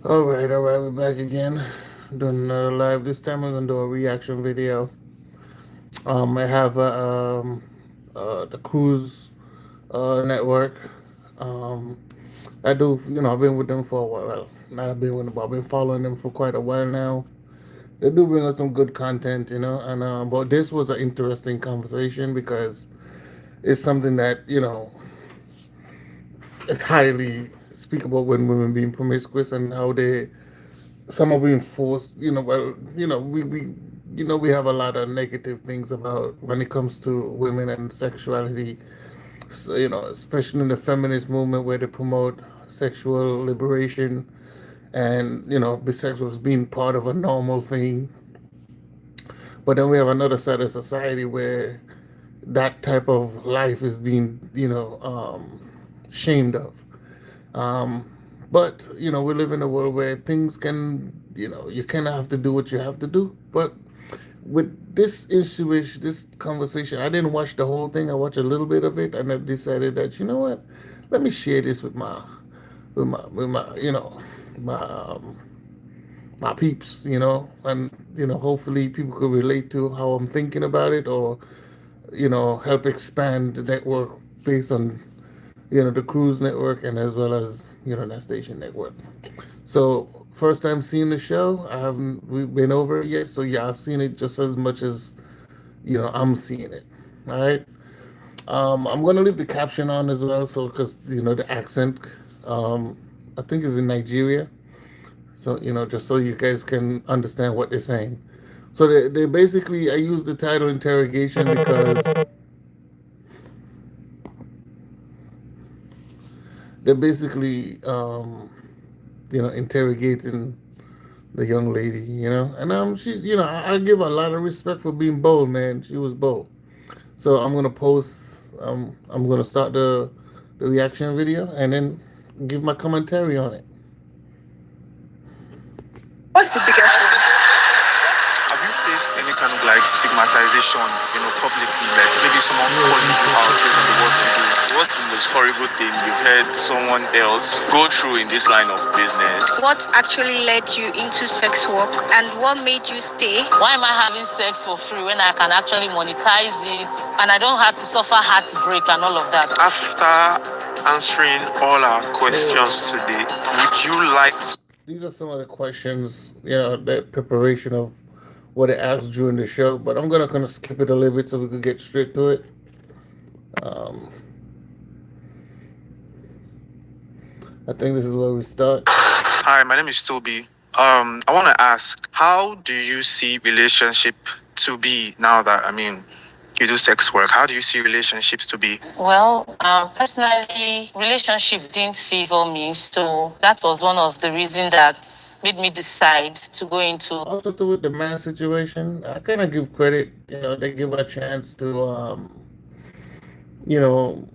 All right, we're back again. Doing another live. This time I'm gonna do a reaction video. I have the Cruise network. Um, I do, I've been with them for a while. Well, not I've been with them, but I've been following them for quite a while now. They do bring us some good content, and but this was an interesting conversation because it's something that it's highly speakable when women being promiscuous and how they some are being forced. We have a lot of negative things about when it comes to women and sexuality. So, especially in the feminist movement where they promote sexual liberation and bisexual as being part of a normal thing. But then we have another side of society where that type of life is being shamed of. Um, but we live in a world where things can, you kind of have to do what you have to do. But with this issue, this conversation, I didn't watch the whole thing. I watched a little bit of it, and I decided that let me share this with my my my peeps, and hopefully people could relate to how I'm thinking about it, or help expand the network based on the cruise network and as well as that station network. So first time seeing the show, I haven't been over it yet. So yeah, I've seen it just as much as I'm seeing it. All right. I'm gonna leave the caption on as well, so because the accent, um, I think is in Nigeria. So just so you guys can understand what they're saying. So they basically, I use the title interrogation because they're basically interrogating the young lady, and she's I give a lot of respect for being bold, man. She was bold. So I'm gonna post, I'm gonna start the reaction video and then give my commentary on it. What's the biggest one? Have you faced any kind of like stigmatization, publicly, like maybe someone calling you out based on the work you do? What's the most horrible thing you've heard someone else go through in this line of business? What actually led you into sex work and what made you stay? Why am I having sex for free when I can actually monetize it and I don't have to suffer heartbreak and all of that? After answering all our questions today, would you like to? These are some of the questions, that preparation of what I asked during the show, but I'm gonna kind of skip it a little bit so we could get straight to it. Um, I think this is where we start. Hi, my name is Toby. I want to ask, how do you see relationship to be now that, you do sex work? How do you see relationships to be? Well, personally, relationship didn't favor me, so that was one of the reasons that made me decide to go into. Also, to with the man situation, I kind of give credit. They give a chance to, you know,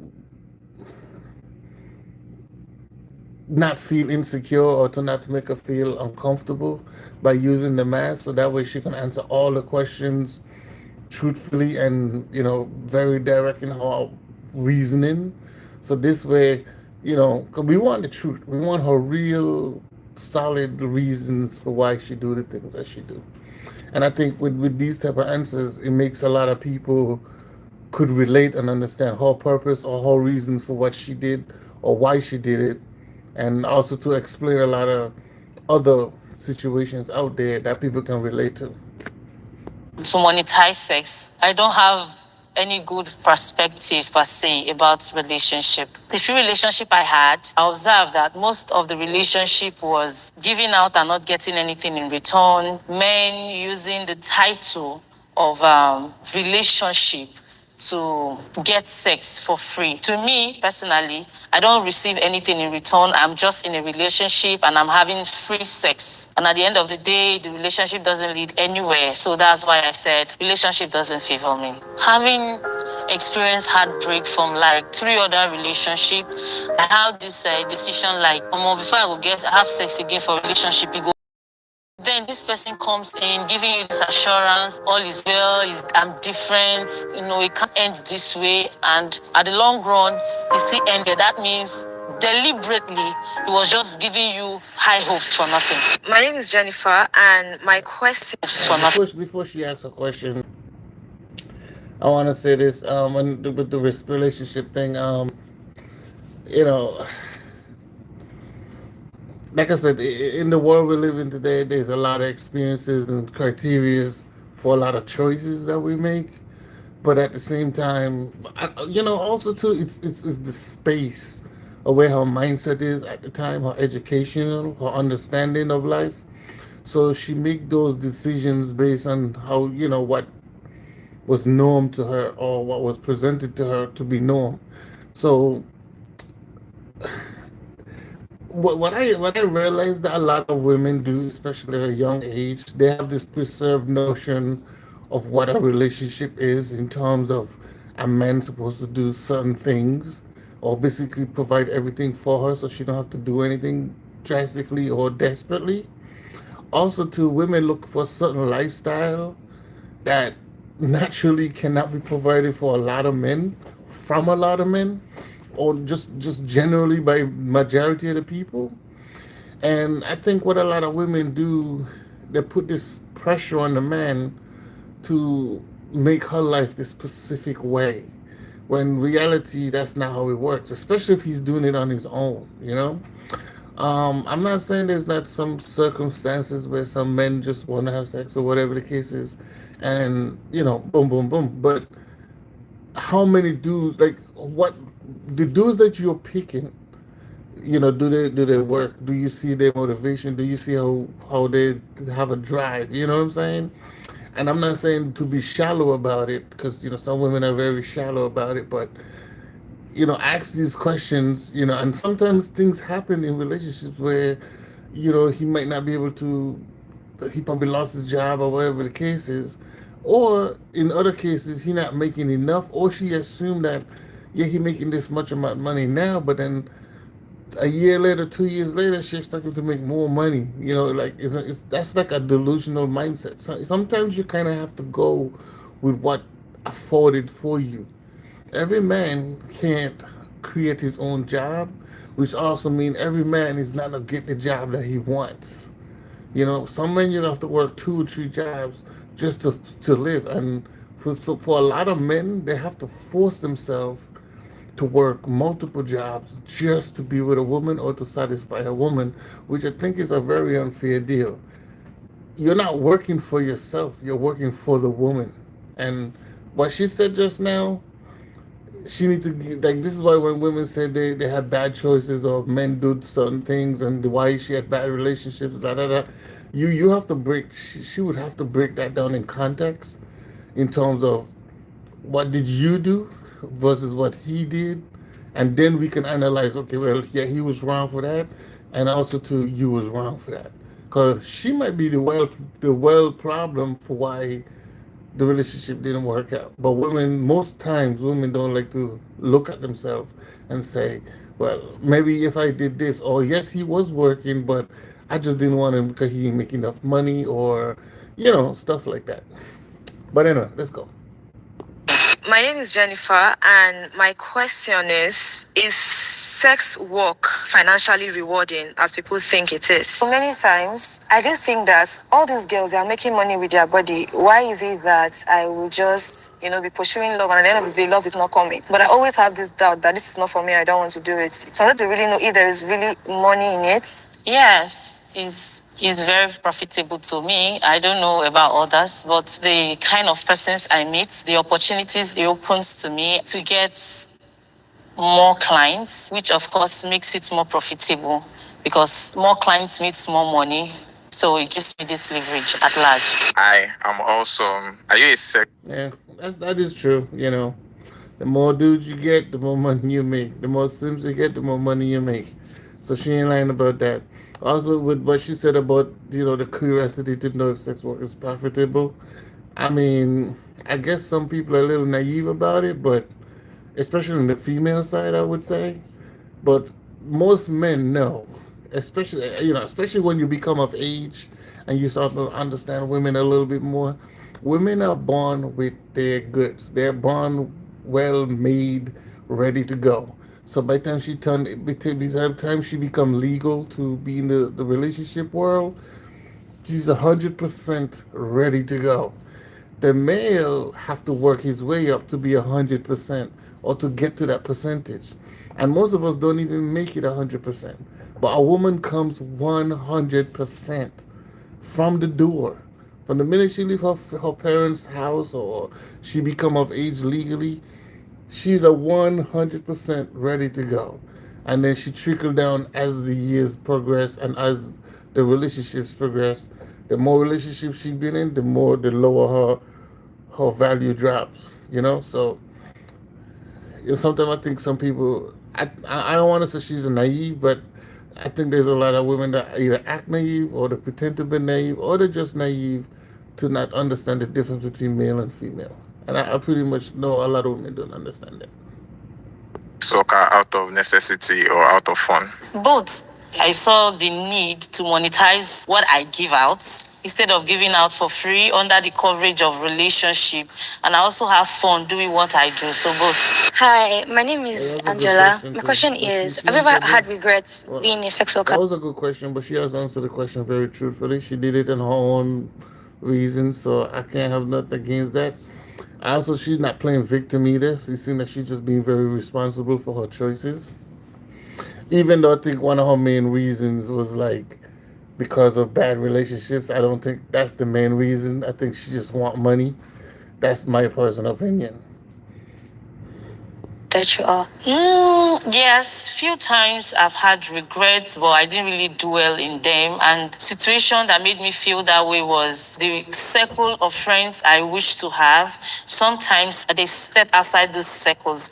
not feel insecure or to not make her feel uncomfortable by using the mask, so that way she can answer all the questions truthfully and very direct in her reasoning. So this way, 'cause we want the truth, we want her real solid reasons for why she do the things that she do. And I think with these type of answers, it makes a lot of people could relate and understand her purpose or her reasons for what she did or why she did it, and also to explain a lot of other situations out there that people can relate to. To monetize sex. I don't have any good perspective per se about relationship. The few relationship I had, I observed that most of the relationship was giving out and not getting anything in return. Men using the title of relationship to get sex for free. To me, personally, I don't receive anything in return. I'm just in a relationship and I'm having free sex. And at the end of the day, the relationship doesn't lead anywhere. So that's why I said relationship doesn't favor me. Having experienced heartbreak from like 3 other relationship, I have this decision like, before I will have sex again for relationship, it go. Then this person comes in giving you this assurance, all is well, I'm different, it can't end this way. And at the long run, it still ended. That means Deliberately, he was just giving you high hopes for nothing. My name is Jennifer, and my question. For nothing. Before she asks a question, I want to say this. With the relationship thing, you know, like I said, in the world we live in today, there's a lot of experiences and criteria for a lot of choices that we make. But at the same time, also too, it's the space of where her mindset is at the time, her educational, her understanding of life. So she make those decisions based on how what was norm to her or what was presented to her to be norm. So what I realized that a lot of women do, especially at a young age, they have this preserved notion of what a relationship is in terms of a man supposed to do certain things or basically provide everything for her so she don't have to do anything drastically or desperately. Also, too, women look for a certain lifestyle that naturally cannot be provided for a lot of men from a lot of men or just generally by majority of the people. And I think what a lot of women do, they put this pressure on the man to make her life this specific way, when reality that's not how it works, especially if he's doing it on his own. I'm not saying there's not some circumstances where some men just want to have sex or whatever the case is, and boom, boom, boom. But how many dudes, like, what the dudes that you're picking, do they work? Do you see their motivation? Do you see how they have a drive? You know what I'm saying? And I'm not saying to be shallow about it, because some women are very shallow about it, but ask these questions. And sometimes things happen in relationships where he might not be able to, he probably lost his job or whatever the case is, or in other cases he not making enough, or she assumed that yeah, he making this much amount of money now, but then a year later, 2 years later, she expects him to make more money. Like that's like a delusional mindset. So, sometimes you kind of have to go with what afforded for you. Every man can't create his own job, which also means every man is not gonna get the job that he wants. Some men you have to work 2 or 3 jobs just to live, and for a lot of men, they have to force themselves to work multiple jobs just to be with a woman or to satisfy a woman, which I think is a very unfair deal. You're not working for yourself, you're working for the woman. And what she said just now, she need to like, this is why when women say they had bad choices or men do certain things and why she had bad relationships, da da da. You have to break. She would have to break that down in context, in terms of what did you do versus what he did, and then we can analyze. Okay, well, yeah, he was wrong for that, and also too, you was wrong for that, because she might be the well problem for why the relationship didn't work out. But women, most times, women don't like to look at themselves and say, well, maybe if I did this, or yes, he was working, but I just didn't want him because he didn't make enough money, or stuff like that. But anyway, let's go. My name is Jennifer, and my question is sex work financially rewarding as people think it is? So many times, I do think that all these girls, they are making money with their body. Why is it that I will just, be pursuing love, and at the end of the day, love is not coming? But I always have this doubt that this is not for me, I don't want to do it. So I want to really know if there is really money in it. Yes, is very profitable to me. I don't know about others, but the kind of persons I meet, the opportunities it opens to me to get more clients, which of course makes it more profitable because more clients means more money. So it gives me this leverage at large. I am also. Are you a sex? Yeah, that is true. The more dudes you get, the more money you make. The more sims you get, the more money you make. So she ain't lying about that. Also, with what she said about the curiosity to know if sex work is profitable. I mean, I guess some people are a little naive about it, but especially on the female side, I would say. But most men know, especially when you become of age and you start to understand women a little bit more. Women are born with their goods. They're born well made, ready to go. So by the time she become legal to be in the relationship world, she's 100% ready to go. The male have to work his way up to be 100% or to get to that percentage. And most of us don't even make it 100%. But a woman comes 100% from the door. From the minute she leave her parents' house or she become of age legally, she's a 100% ready to go. And then she trickle down as the years progress and as the relationships progress. The more relationships she's been in, the more the lower her value drops. So sometimes I think some people. I don't want to say she's naive, but I think there's a lot of women that either act naive or they pretend to be naive or they're just naive to not understand the difference between male and female. And I pretty much know a lot of women don't understand that. Soccer out of necessity or out of fun? Both. I saw the need to monetize what I give out instead of giving out for free under the coverage of relationship. And I also have fun doing what I do. So both. Hi, my name Yeah, is that was a good Angela. question My too. question But is, she have you ever answered had it. regrets Well, being a sex worker? that was a good question, but she has answered the question very truthfully. She did it in her own reasons, so I can't have nothing against that. Also, she's not playing victim either. She seems that she's just being very responsible for her choices. Even though I think one of her main reasons was like because of bad relationships. I don't think that's the main reason. I think she just want money. That's my personal opinion. That you are. Yes, few times I've had regrets, but I didn't really dwell in them. And situation that made me feel that way was the circle of friends I wish to have. Sometimes they step outside those circles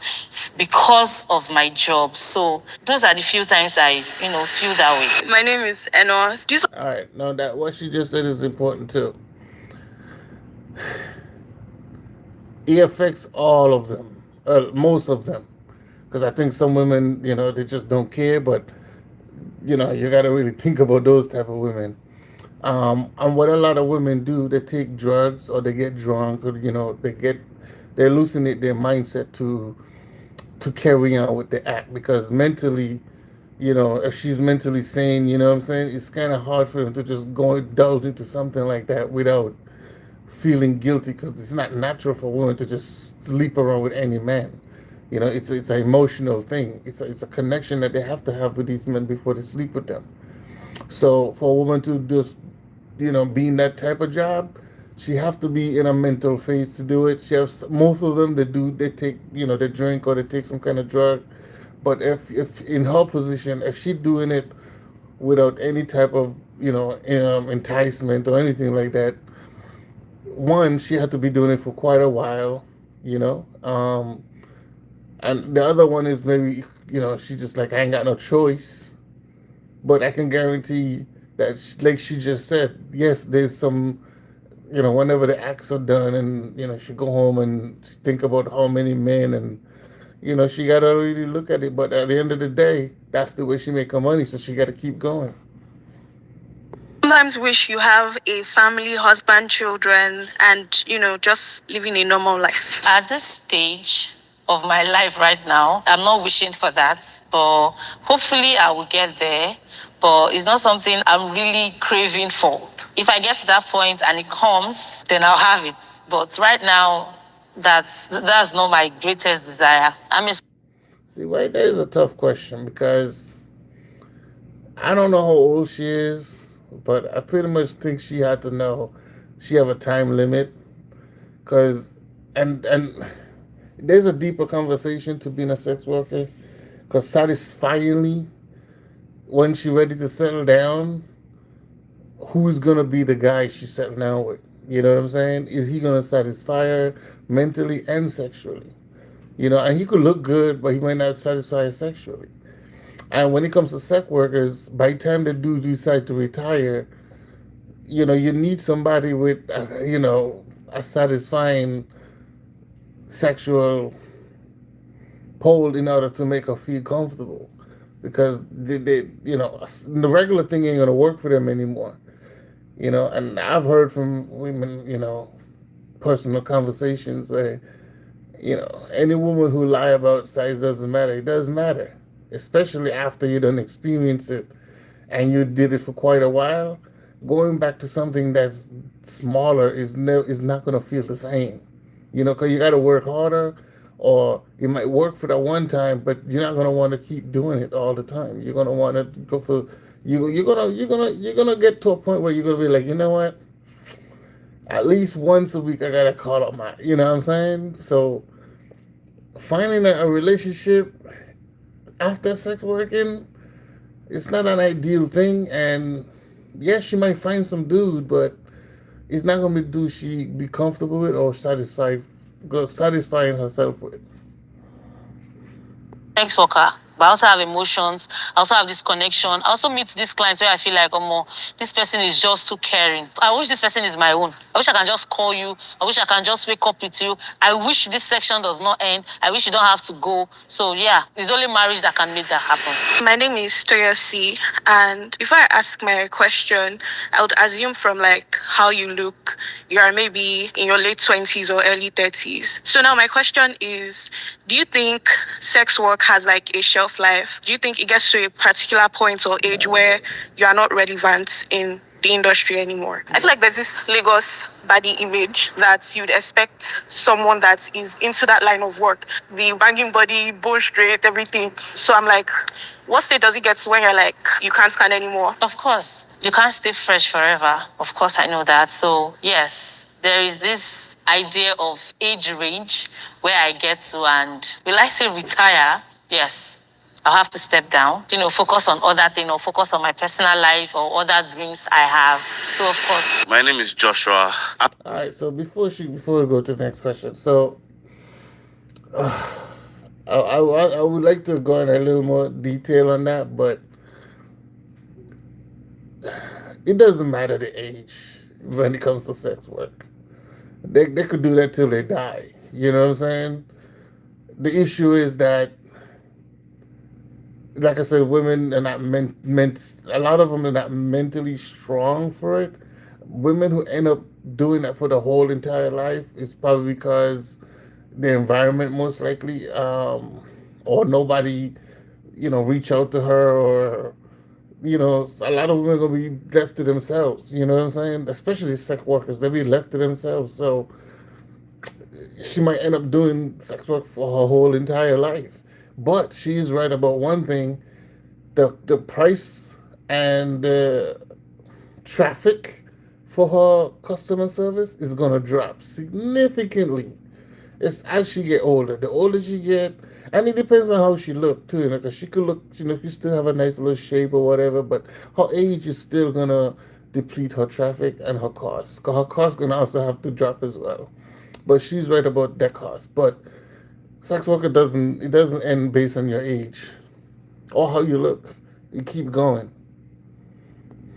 because of my job. So those are the few times I, feel that way. My name is Enos. Do you All right, now that what she just said is important too. It affects all of them, most of them, because I think some women, they just don't care. But you got to really think about those type of women. And what a lot of women do, they take drugs or they get drunk or they hallucinate their mindset to carry on with the act because mentally, if she's mentally sane, you know what I'm saying, it's kind of hard for them to just go indulge into something like that without feeling guilty because it's not natural for women to just sleep around with any man. It's an emotional thing. It's a connection that they have to have with these men before they sleep with them. So for a woman to just be in that type of job, she have to be in a mental phase to do it. She has most of them they take they drink or they take some kind of drug. But if in her position, if she's doing it without any type of enticement or anything like that, one, she had to be doing it for quite a while, you know. And the other one is maybe she just like I ain't got no choice. But I can guarantee that, like she just said, yes, there's some whenever the acts are done, and she go home and think about how many men, and she gotta really look at it. But at the end of the day, that's the way she make her money, so she gotta keep going. sometimes wish you have a family, husband, children, and just living a normal life? At this stage of my life right now, I'm not wishing for that, but hopefully I will get there. But it's not something I'm really craving for. If I get to that point and it comes, then I'll have it. But right now, that's not my greatest desire. I'm a See, right there is a tough question because I don't know how old she is, but I pretty much think she had to know she have a time limit because and there's a deeper conversation to being a sex worker because satisfyingly when she ready to settle down, who's gonna be the guy she settle down with? You know what I'm saying? Is he gonna satisfy her mentally and sexually? And he could look good, but he might not satisfy her sexually. And when it comes to sex workers, by the time they do decide to retire, you need somebody with, a satisfying sexual pole in order to make her feel comfortable. Because the regular thing ain't gonna work for them anymore. And I've heard from women, personal conversations where Any woman who lie about size doesn't matter. It does matter, especially after you don't experience it and you did it for quite a while. Going back to something that's smaller is not gonna feel the same. Because you got to work harder, or it might work for that one time, but you're not gonna want to keep doing it all the time. You're gonna want to go for you're gonna get to a point where you're gonna be like, you know what? At least once a week, I gotta call up my. You know what I'm saying? So finding a relationship after sex working, it's not an ideal thing. And yes, she might find some dude, but it's not gonna be dude she be comfortable with or satisfying herself with. Sex worker, but I also have emotions. I also have this connection. I also meet this client where I feel like, oh, this person is just too caring. I wish this person is my own. I wish I can just call you. I wish I can just wake up with you. I wish this section does not end. I wish you don't have to go. So yeah, it's only marriage that can make that happen. My name is Toyosi, and before I ask my question, I would assume from like how you look, you are maybe in your late 20s or early 30s. So now my question is, do you think sex work has like a shelf life? Do you think it gets to a particular point or age where you are not relevant in the industry anymore? I feel like there's this Lagos body image that you'd expect someone that is into that line of work, the banging body, bone straight, everything. So I'm like, what state does it get to when you're like, you can't stand anymore? Of course, you can't stay fresh forever. Of course, I know that. So yes, there is this idea of age range where I get to, and will I say retire? Yes. I'll have to step down, focus on other things or focus on my personal life or other dreams I have. So, of course. My name is Joshua. All right. So before we go to the next question, so I would like to go in a little more detail on that, but it doesn't matter the age when it comes to sex work. They could do that till they die. You know what I'm saying? The issue is that, like I said, women are not a lot of them are not mentally strong for it. Women who end up doing that for the whole entire life is probably because the environment, most likely, or nobody, reach out to her, or a lot of women are gonna be left to themselves. You know what I'm saying? Especially sex workers, they'll be left to themselves. So she might end up doing sex work for her whole entire life. But she's right about one thing: the price and the traffic for her customer service is gonna drop significantly. It's as she get older. The older she get, and it depends on how she look too. Because she could look, she still have a nice little shape or whatever, but her age is still gonna deplete her traffic and her cost. Cause her cost gonna also have to drop as well. But she's right about that cost. But sex worker doesn't end based on your age or how you look. You keep going.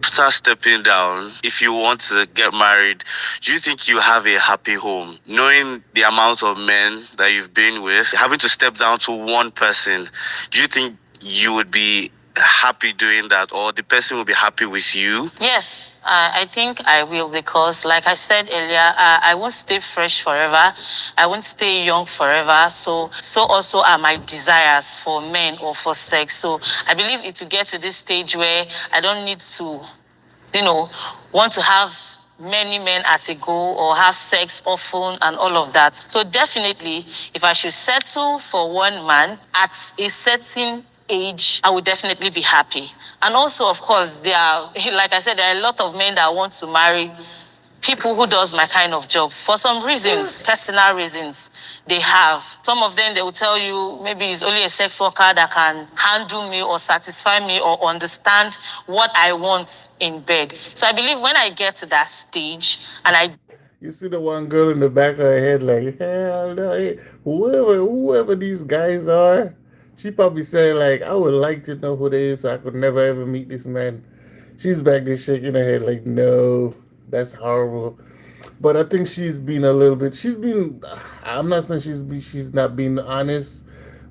After stepping down, if you want to get married, do you think you have a happy home? Knowing the amount of men that you've been with, having to step down to one person, do you think you would be happy doing that, or the person will be happy with you? Yes, I think I will, because, like I said earlier, I won't stay fresh forever. I won't stay young forever. So also are my desires for men or for sex. So I believe it will get to this stage where I don't need to, want to have many men at a go or have sex often and all of that. So definitely, if I should settle for one man at a certain age, I would definitely be happy. And also, of course, there are, like I said, there are a lot of men that want to marry people who does my kind of job for some reasons, personal reasons. They have some of them. They will tell you maybe it's only a sex worker that can handle me or satisfy me or understand what I want in bed. So I believe when I get to that stage and I You see the one girl in the back of her head, like, hell no, hey, whoever these guys are, she probably said, like, I would like to know who they is so I could never ever meet this man. She's back there shaking her head, like, no, that's horrible. But I think I'm not saying she's not being honest,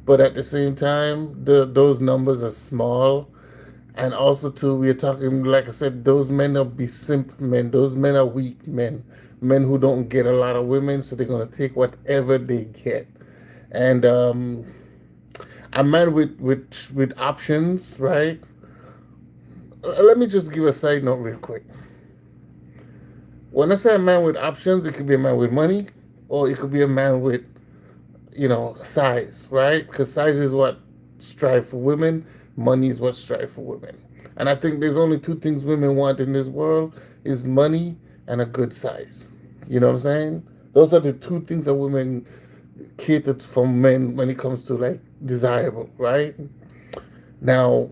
but at the same time, those numbers are small. And also, too, we're talking, like I said, those men are be simp men. Those men are weak men. Men who don't get a lot of women, so they're going to take whatever they get. And a man with options, right? Let me just give a side note real quick. When I say a man with options, it could be a man with money, or it could be a man with size, right? Because size is what strive for women, money is what strive for women. And I think there's only two things women want in this world is money and a good size. You know what I'm saying? Those are the two things that women cater from men when it comes to like desirable, right? Now,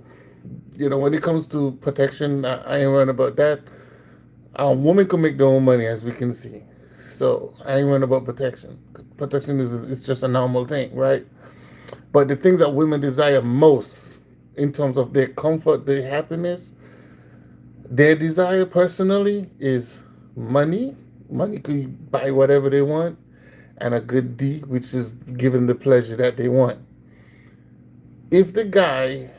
when it comes to protection, I ain't worrying about that. Women can make their own money, as we can see. So I ain't worrying about protection. Protection is just a normal thing, right? But the things that women desire most, in terms of their comfort, their happiness, their desire personally is money. Money could buy whatever they want, and a good D, which is giving the pleasure that they want. If the guy,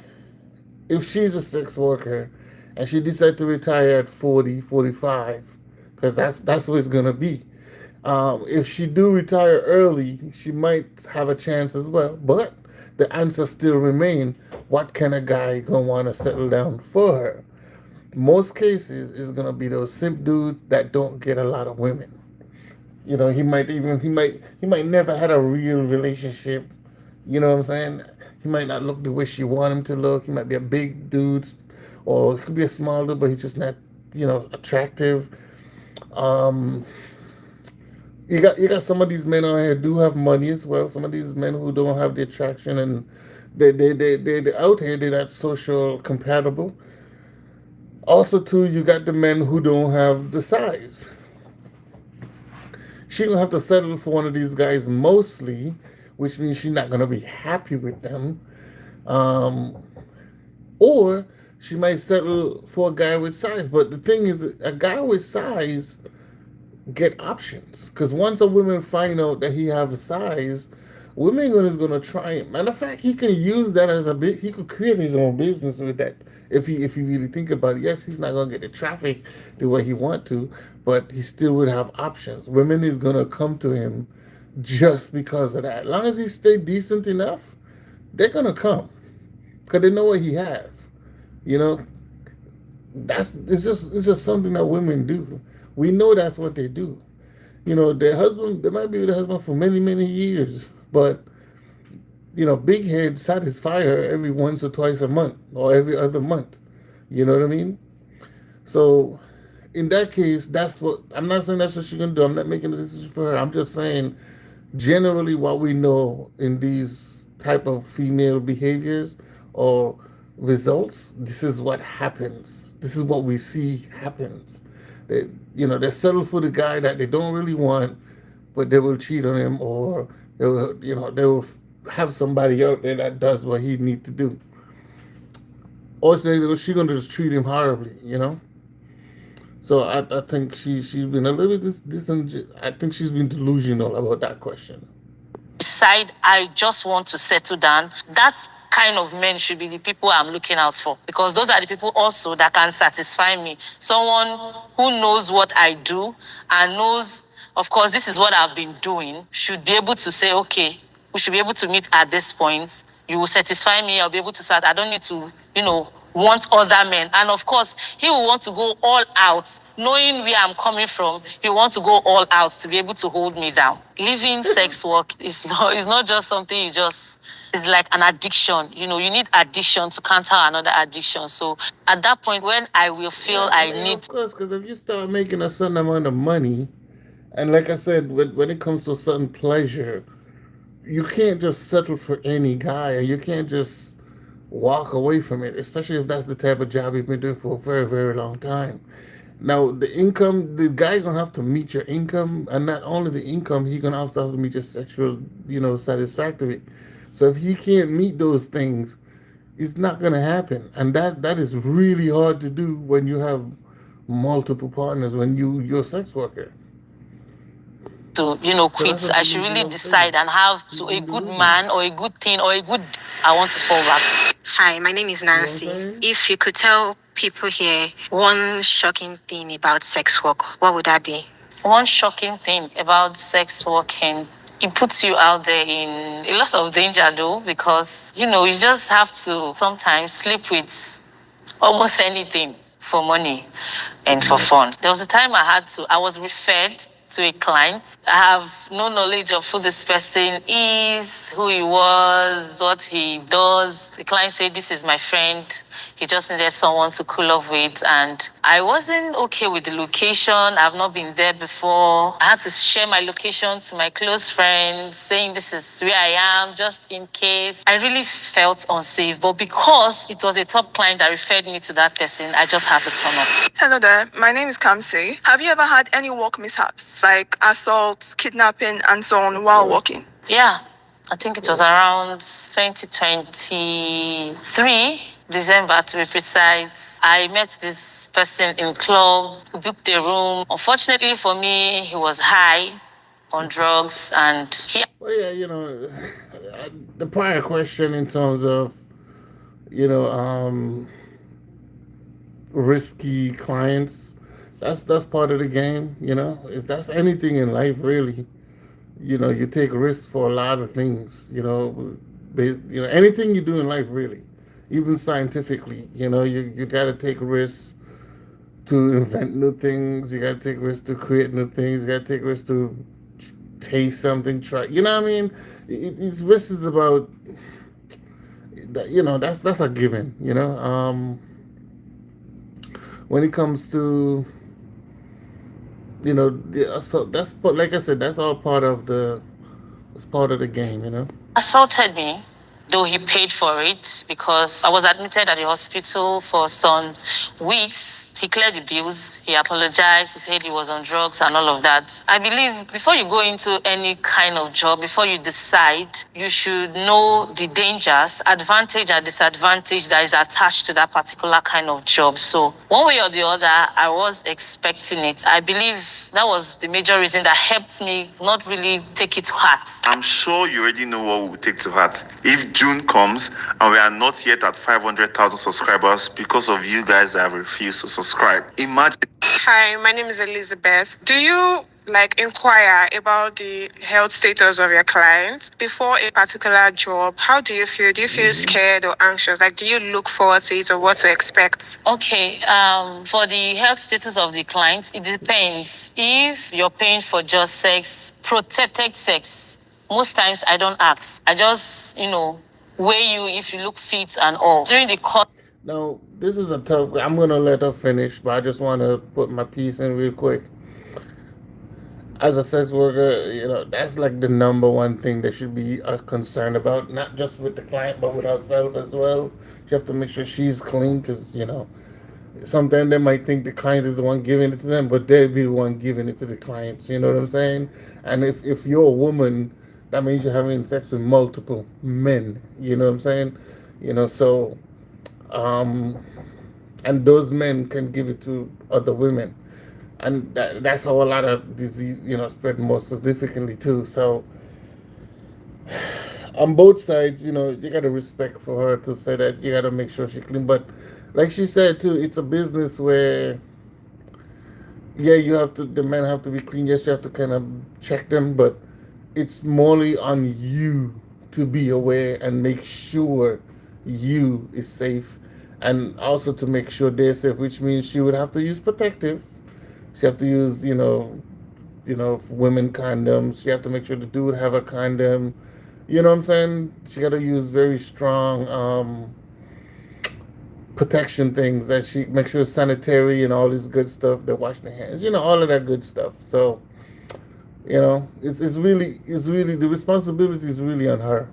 if she's a sex worker and she decides to retire at 40, 45, because that's what it's going to be. If she do retire early, she might have a chance as well. But the answer still remain: what kind of guy gonna want to settle down for her? Most cases is gonna be those simp dudes that don't get a lot of women. He might never had a real relationship. You know what I'm saying? He might not look the way she want him to look. He might be a big dude, or he could be a small dude, but he's just not attractive. Um, you got some of these men out here do have money as well. Some of these men who don't have the attraction, and they out here, they're not social compatible. Also, too, you got the men who don't have the size. She gonna have to settle for one of these guys mostly, which means she's not gonna be happy with them. Um, or she might settle for a guy with size. But the thing is, a guy with size get options, because once a woman find out that he have a size, women is gonna try him. Matter of fact, he can use that as a bit. He could create his own business with that. If he really think about it, yes, he's not gonna get the traffic the way he want to, but he still would have options. Women is gonna come to him just because of that. As long as he stay decent enough, they're gonna come because they know what he have. You know, it's just something that women do. We know that's what they do. Their husband, they might be with their husband for many, many years, but big head satisfy her every once or twice a month or every other month. You know what I mean? So in that case, that's what I'm not saying that's what she's gonna do. I'm not making a decision for her. I'm just saying generally what we know in these type of female behaviors or results, this is what happens. This is what we see happens. They settle for the guy that they don't really want, but they will cheat on him, or they will have somebody out there that does what he need to do, or she's gonna just treat him horribly. So I think she's been a little bit I think she's been delusional about that question. Decide I just want to settle down, that's kind of men should be the people I'm looking out for, because those are the people also that can satisfy me. Someone who knows what I do and knows, of course, this is what I've been doing, should be able to say, okay, we should be able to meet at this point. You will satisfy me. I'll be able to start. I don't need to, want other men. And of course, he will want to go all out, knowing where I'm coming from. He will want to go all out to be able to hold me down. Leaving sex work is not just something you just. It's like an addiction. You need addiction to counter another addiction. So at that point, when I will feel I need. Of course, because if you start making a certain amount of money, and like I said, when it comes to a certain pleasure, you can't just settle for any guy, or you can't just walk away from it, especially if that's the type of job you've been doing for a very, very long time. Now, the guy gonna have to meet your income, and not only the income, he gonna also have to meet your sexual, satisfactory. So if he can't meet those things, it's not gonna happen, and that is really hard to do when you have multiple partners, when you're a sex worker. To So that's quit. a I should really delusional thing. decide and have to a good man or a good thing or a good I want to fall back to. Hi, my name is You know what I'm Nancy. saying? If you could tell people here one shocking thing about sex work, what would that be? One shocking thing about sex working. It puts you out there in a lot of danger, though, because you just have to sometimes sleep with almost anything for money and for Yep. fun. There was a time I was referred to a client. I have no knowledge of who this person is, who he was, what he does. The client said, "This is my friend. He just needed someone to cool off with." And I wasn't okay with the location. I've not been there before. I had to share my location to my close friends, saying this is where I am, just in case. I really felt unsafe. But because it was a top client that referred me to that person, I just had to turn up. Hello there, my name is Kamsi. Have you ever had any work mishaps, like assault, kidnapping, and so on while working? Yeah, I think it was around 2023, December to be precise. I met this person in club who booked a room. Unfortunately for me, he was high on drugs and he Well, yeah, the prior question in terms of, you know, risky clients, that's part of the game. If that's anything in life, really, you take risks for a lot of things. Anything you do in life, really, even scientifically, you got to take risks to invent new things. You got to take risks to create new things. You got to take risks to taste something, try. You know what I mean? It's risks is about that. That's a given. When it comes to so that's, but like I said, that's all part of it's part of the game. assaulted me, though he paid for it because I was admitted at the hospital for some weeks. He cleared the bills, he apologized, he said he was on drugs and all of that. I believe before you go into any kind of job, before you decide, you should know the dangers, advantage and disadvantage that is attached to that particular kind of job. So one way or the other, I was expecting it. I believe that was the major reason that helped me not really take it to heart. I'm sure you already know what we will take to heart. If June comes and we are not yet at 500,000 subscribers because of you guys that have refused to subscribe, imagine. Hi, my name is Elizabeth. Do you inquire about the health status of your client before a particular job? How do you feel? Do you feel scared or anxious? Do you look forward to it or what to expect? Okay, for the health status of the client, it depends. If you're paying for just sex, protected sex, most times I don't ask. I just, weigh you if you look fit and all. During the course. Now, this is a tough. I'm gonna let her finish, but I just want to put my piece in real quick. As a sex worker, that's like the number one thing that should be concerned about, not just with the client, but with herself as well. She have to make sure she's clean, because sometimes they might think the client is the one giving it to them, but they'll be the one giving it to the clients. You know what I'm saying? And if you're a woman, that means you're having sex with multiple men. You know what I'm saying? So um, and those men can give it to other women, and that's how a lot of disease, spread more significantly too. So on both sides, you got to respect for her to say that. You got to make sure she clean, but like she said too, it's a business where, yeah, the men have to be clean. Yes, you have to kind of check them, but it's morely on you to be aware and make sure you is safe, and also to make sure they're safe, which means she would have to use protective. She have to use, women condoms. She have to make sure the dude have a condom. You know what I'm saying? She got to use very strong protection things, that she make sure it's sanitary and all this good stuff. They're washing their hands. All of that good stuff. So, it's really the responsibility is really on her.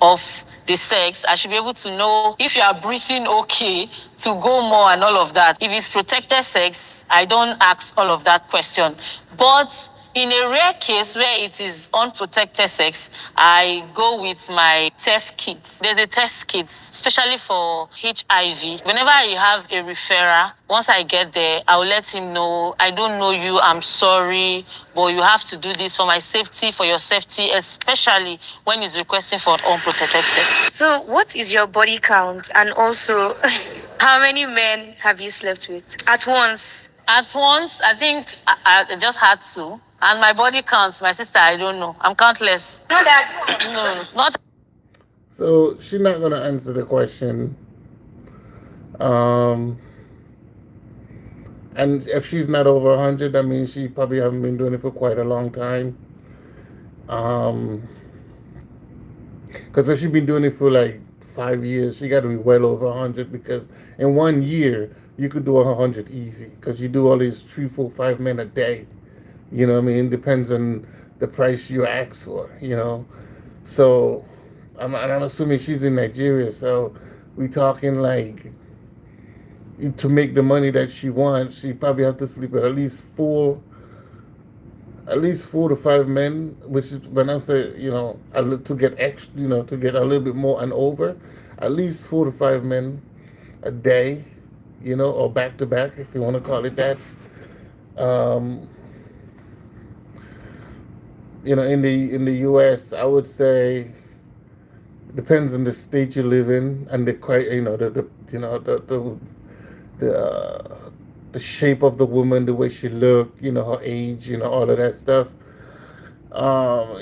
Of the sex, I should be able to know if you are breathing okay to go more and all of that. If it's protected sex, I don't ask all of that question. But in a rare case where it is unprotected sex, I go with my test kits. There's a test kit, especially for HIV. Whenever I have a referrer, once I get there, I'll let him know, I don't know you, I'm sorry, but you have to do this for my safety, for your safety, especially when he's requesting for unprotected sex. So, what is your body count? And also, how many men have you slept with at once? At once, I think I just had to. And my body counts, my sister, I don't know. I'm countless. No, Dad. No, not. So she's not gonna answer the question. Um, and if she's not over 100, that means she probably haven't been doing it for quite a long time. Um, because if she's been doing it for like 5 years, she got to be well over 100. Because in 1 year you could do 100 easy. Because you do all these 3, 4, 5 men a day. You know what I mean? Depends on the price you ask for. So I'm assuming she's in Nigeria. So we talking like to make the money that she wants, she probably have to sleep with at least 4 to 5 men, which is when I say, to get extra, to get a little bit more and over, at least 4 to 5 men a day, or back to back, if you want to call it that. Um, in the U.S., I would say depends on the state you live in and the the shape of the woman, the way she looked, her age, all of that stuff.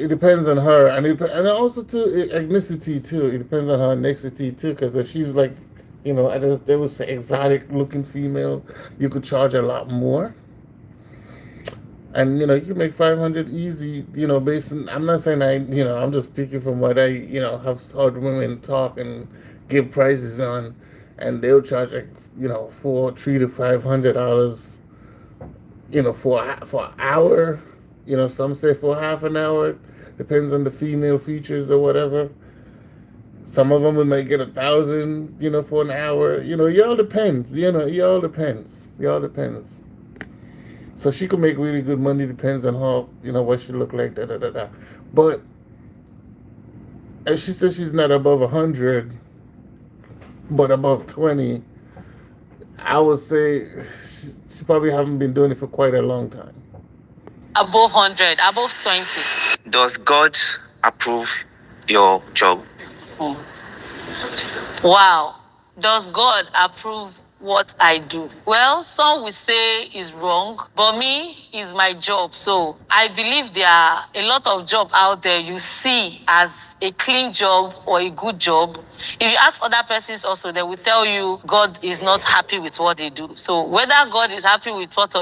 It depends on her, and also too ethnicity too. It depends on her ethnicity too, because if she's like, they would say exotic looking female, you could charge a lot more, and you can make 500 easy. Based on, I'm not saying I'm just speaking from what I have heard women talk and give prices on, and they'll charge like for $300 to $500, for an hour. Some say for half an hour. Depends on the female features or whatever. Some of them might get 1,000, for an hour. It all depends. It all depends. It all depends. So she could make really good money. Depends on how, what she look like. Da da da da. But if she says she's not above 100, but above 20, I would say she probably haven't been doing it for quite a long time. Above 100, above 20. Does God approve your job? Wow. Does God approve what I do? Well, some will say is wrong, but me is my job. So I believe there are a lot of jobs out there you see as a clean job or a good job. If you ask other persons also, they will tell you God is not happy with what they do. So whether God is happy with what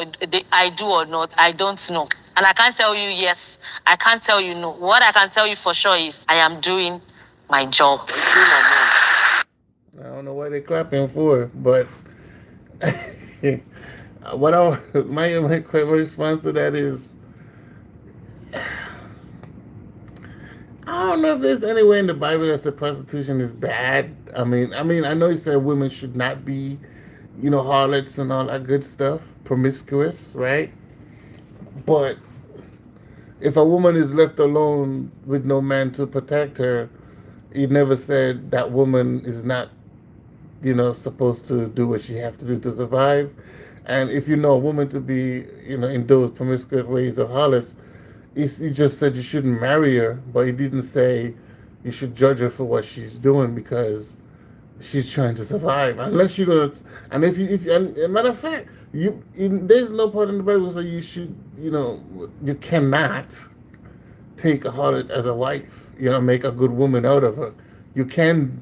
I do or not, I don't know. And I can't tell you yes, I can't tell you no. What I can tell you for sure is I am doing my job. I don't know what they're clapping for, but my response to that is, I don't know if there's anywhere in the Bible that said prostitution is bad. I know you said women should not be, harlots and all that good stuff, promiscuous, right? But if a woman is left alone with no man to protect her, he never said that woman is not, supposed to do what she have to do to survive. And if you know a woman to be, in those promiscuous ways or harlots, he just said you shouldn't marry her, but he didn't say you should judge her for what she's doing because she's trying to survive. Unless you're gonna, and and matter of fact, there's no part in the Bible that you should, you cannot take a harlot as a wife. Make a good woman out of her. You can,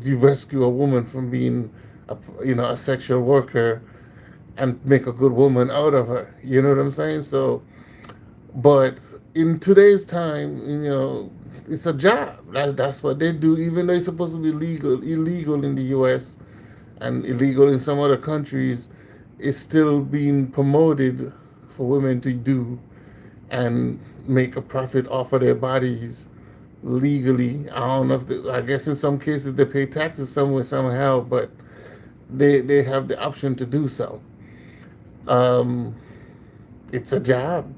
you rescue a woman from being, a sexual worker, and make a good woman out of her. You know what I'm saying? So, but in today's time, it's a job. That's what they do. Even though it's supposed to be illegal in the U.S. and illegal in some other countries, it's still being promoted for women to do and make a profit off of their bodies legally. I don't know if I guess in some cases they pay taxes somewhere somehow, but they have the option to do so. Um, it's a job,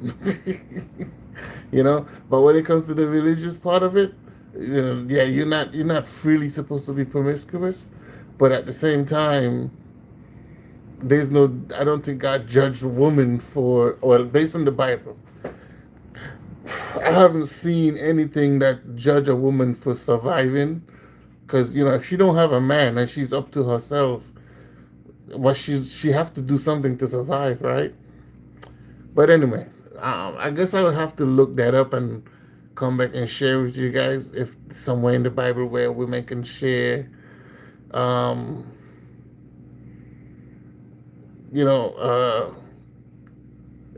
But when it comes to the religious part of it, yeah, you're not freely supposed to be promiscuous, but at the same time, there's no. I don't think God judged a woman for, well, based on the Bible. I haven't seen anything that judge a woman for surviving, because if she don't have a man and she's up to herself, she have to do something to survive, right? But anyway, I guess I would have to look that up and come back and share with you guys if somewhere in the Bible where women can share, um, you know,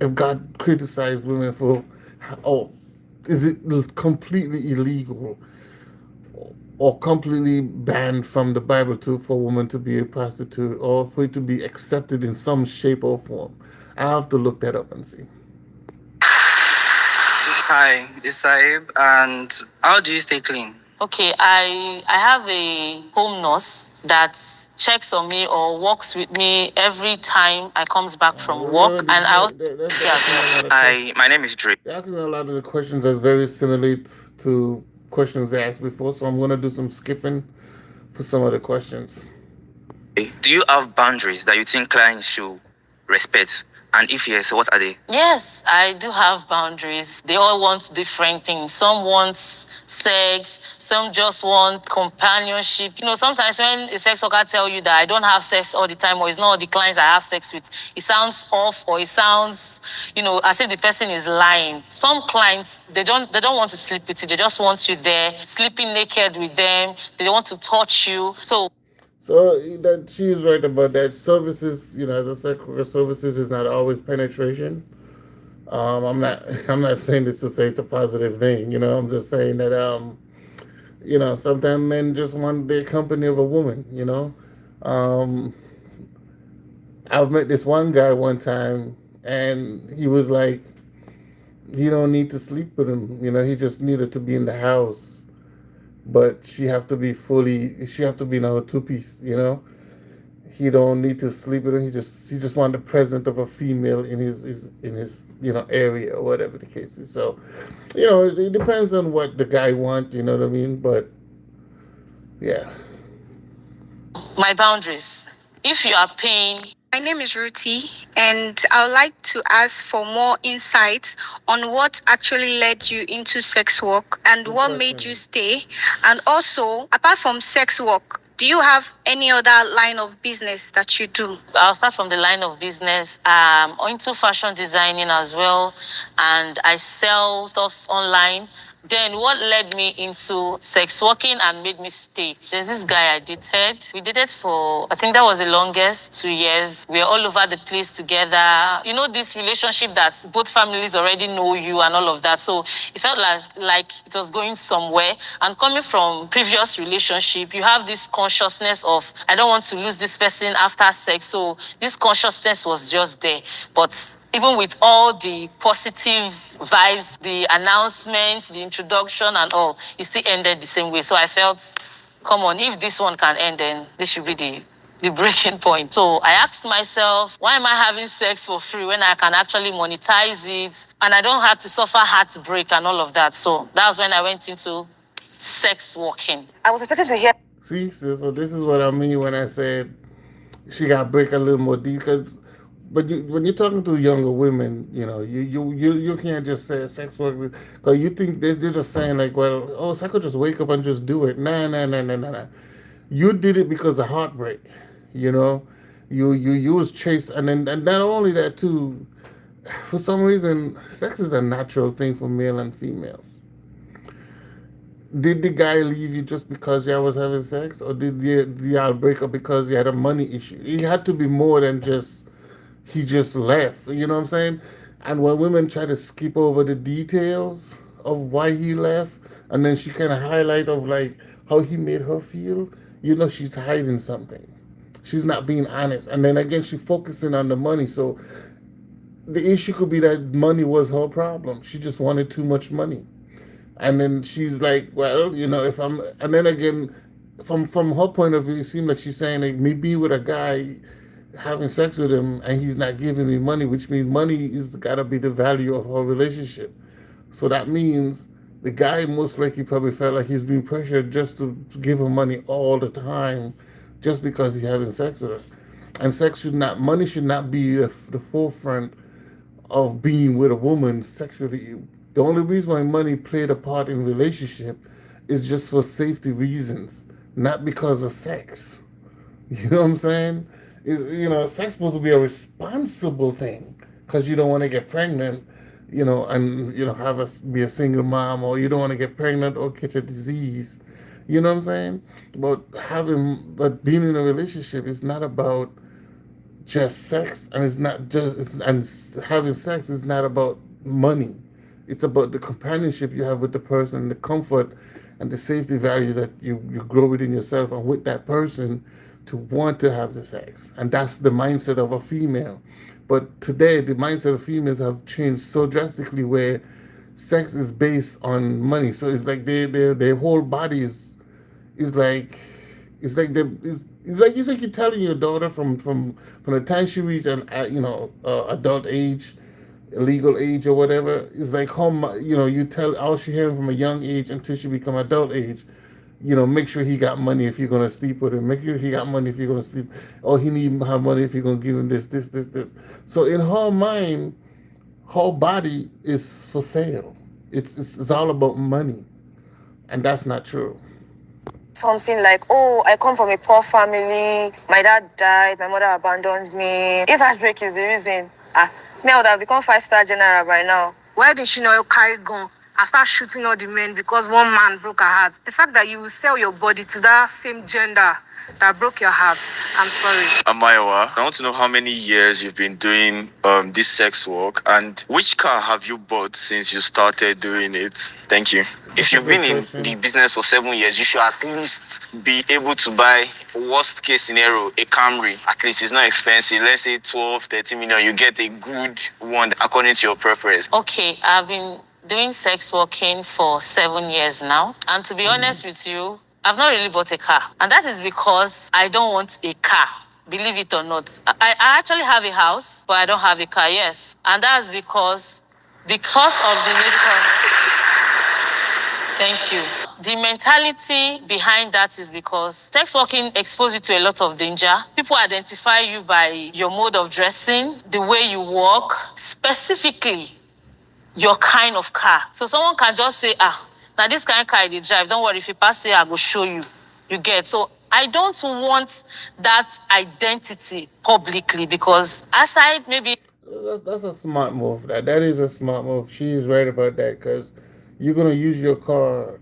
if God criticized women for, oh, is it completely illegal or completely banned from the Bible to for a woman to be a prostitute or for it to be accepted in some shape or form? I have to look that up and see. Hi, this Saib, and how do you stay clean? Okay, I have a home nurse that checks on me or walks with me every time I comes back from work, and I also see They're as asking a well. lot of questions. Hi, my name is Dre. They're asking a lot of the questions that's very similar to questions they asked before, so I'm gonna do some skipping for some of the questions. Do you have boundaries that you think clients should respect? And if yes, what are they? Yes, I do have boundaries. They all want different things. Some want sex, some just want companionship. Sometimes when a sex worker tell you that I don't have sex all the time or it's not all the clients I have sex with, it sounds off or it sounds, as if the person is lying. Some clients they don't want to sleep with you. They just want you there, sleeping naked with them. They want to touch you. So that she's right about that. Services, as a sex worker, services is not always penetration. I'm not. I'm not saying this to say it's a positive thing. I'm just saying that sometimes men just want the company of a woman. Um, I've met this one guy one time, and he was like, he don't need to sleep with him. He just needed to be in the house, but she have to be in a two piece. He don't need to sleep with her. He just want the presence of a female in his area or whatever the case is. So, it depends on what the guy want. You know what I mean? But yeah. My boundaries. If you are paying. My name is Ruthie, and I would like to ask for more insight on what actually led you into sex work and Good what made you question. stay. And also, apart from sex work, do you have any other line of business that you do? I'll start from the line of business. Into fashion designing as well, and I sell stuffs online. Then what led me into sex working and made me stay? There's this guy I dated. We dated for, I think that was the longest, 2 years. We were all over the place together. This relationship that both families already know you and all of that. So it felt like it was going somewhere. And coming from previous relationship, you have this consciousness of I don't want to lose this person after sex. So this consciousness was just there. But even with all the positive vibes, the announcement, the introduction, and all, it still ended the same way. So I felt, come on, if this one can end, then this should be the breaking point. So I asked myself, why am I having sex for free when I can actually monetize it and I don't have to suffer heartbreak and all of that? So that's when I went into sex working. I was expecting to hear. See, so this is what I mean when I said she got to break a little more deep. But when you're talking to younger women, you can't just say sex work because you think they're just saying like, well, oh, so I could just wake up and just do it. Nah, nah, nah, nah, nah, nah. You did it because of heartbreak. You know, you was chased, and not only that too. For some reason, sex is a natural thing for male and females. Did the guy leave you just because y'all was having sex, or did y'all break up because you had a money issue? It had to be more than just he just left. You know what I'm saying? And when women try to skip over the details of why he left, and then she kind of highlight of like how he made her feel, she's hiding something. She's not being honest. And then again, she's focusing on the money. So the issue could be that money was her problem. She just wanted too much money. And then she's like, well, if I'm, and then again, from her point of view, it seems like she's saying like me be with a guy, having sex with him, and he's not giving me money, which means money is gotta be the value of our relationship. So that means the guy most likely probably felt like he's being pressured just to give her money all the time, just because he's having sex with her. And money should not be the forefront of being with a woman sexually. The only reason why money played a part in relationship is just for safety reasons, not because of sex. You know what I'm saying? Sex supposed to be a responsible thing because you don't want to get pregnant. and have be a single mom, or you don't want to get pregnant or catch a disease. You know what I'm saying? But being in a relationship is not about just sex, and it's not just and having sex is not about money. It's about the companionship you have with the person, the comfort and the safety value that you grow within yourself and with that person to want to have the sex. And that's the mindset of a female. But today the mindset of females have changed so drastically where sex is based on money. So it's like their whole body is like it's like you're telling your daughter from the time she reaches an adult age, legal age or whatever. It's like you tell all she hearing from a young age until she become adult age. Make sure he got money if you're gonna sleep with him. Make sure he got money if you're gonna sleep, or he need have money if you're gonna give him this. So in her mind, her body is for sale. It's all about money, and that's not true. Something like, oh, I come from a poor family, my dad died, my mother abandoned me. If heartbreak is the reason, me I would have become 5-star general by now. Why did she not carry gun and start shooting all the men because one man broke her heart? The fact that you will sell your body to that same gender that broke your heart, I'm sorry. Amayawa, I want to know how many years you've been doing this sex work, and which car have you bought since you started doing it? Thank you. If you've been in the business for 7 years, you should at least be able to buy, worst case scenario, a Camry. At least it's not expensive. Let's say 12, 13 million. You get a good one according to your preference. Okay, I've been doing sex working for 7 years now. And to be honest with you, I've not really bought a car. And that is because I don't want a car. Believe it or not. I actually have a house, but I don't have a car, yes. And that's because of the nature. Thank you. The mentality behind that is because sex working exposes you to a lot of danger. People identify you by your mode of dressing, the way you walk, specifically your kind of car. So someone can just say, now this kind of car they drive, don't worry, if you pass here, I will show you. You get. So I don't want that identity publicly because aside maybe That's a smart move. That is a smart move. She is right about that because you're gonna use your car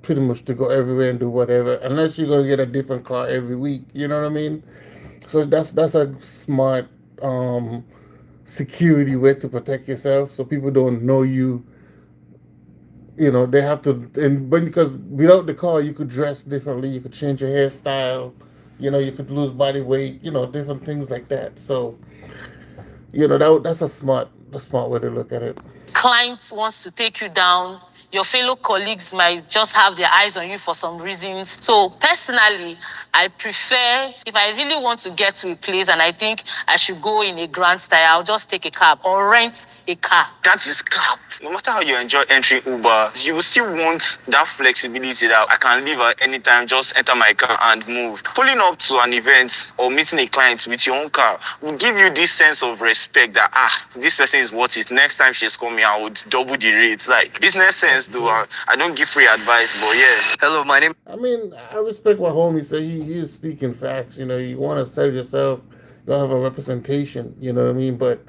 pretty much to go everywhere and do whatever, unless you're gonna get a different car every week. You know what I mean? So that's a smart security way to protect yourself, so people don't know you. They have to, and but because without the car, you could dress differently. You could change your hairstyle. You could lose body weight. Different things like that. So that's a smart way to look at it. client wants to take you down, your fellow colleagues might just have their eyes on you for some reasons. So personally, I prefer, if I really want to get to a place and I think I should go in a grand style, I'll just take a cab or rent a car. That is cap. No matter how you enjoy entering Uber, you will still want that flexibility that I can leave at any time, just enter my car and move. Pulling up to an event or meeting a client with your own car will give you this sense of respect that, this person is worth it. Next time she's coming, I would double the rates. Like, business sense, though. I don't give free advice, but yeah. Hello, my name. I mean, I respect what homie said. He is speaking facts. You want to sell yourself, you have a representation. You know what I mean? But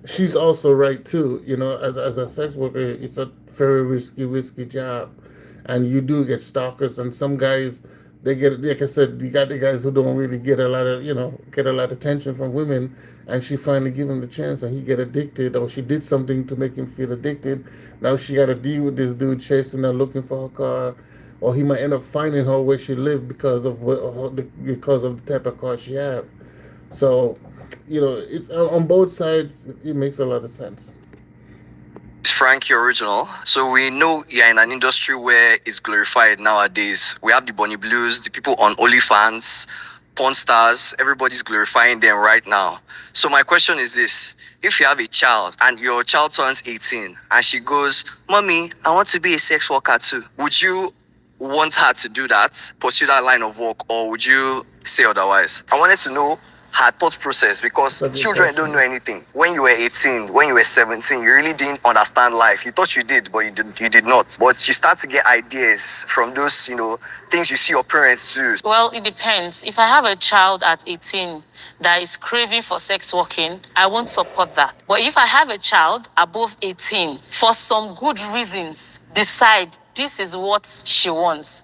she's also right too. As a sex worker, it's a very risky job, and you do get stalkers. And some guys, they get, like I said, you got the guys who don't really get a lot of attention from women, and she finally give him the chance, and he get addicted, or she did something to make him feel addicted. Now she got to deal with this dude chasing her, looking for her car, or he might end up finding her where she lived because of the type of car she have. So, it's on both sides. It makes a lot of sense. Frankie Original. So we know you're in an industry where it's glorified nowadays. We have the Bonnie Blues, the people on OnlyFans, porn stars, everybody's glorifying them right now. So my question is this. If you have a child and your child turns 18 and she goes, Mommy, I want to be a sex worker too. Would you want her to do that, pursue that line of work, or would you say otherwise? I wanted to know her thought process, That's because a good children don't know question. anything. When you were 18, when you were 17, you really didn't understand life. You thought you did, but you did not. But you start to get ideas from those, things you see your parents do. Well, it depends. If I have a child at 18 that is craving for sex working, I won't support that. But if I have a child above 18, for some good reasons, decide this is what she wants.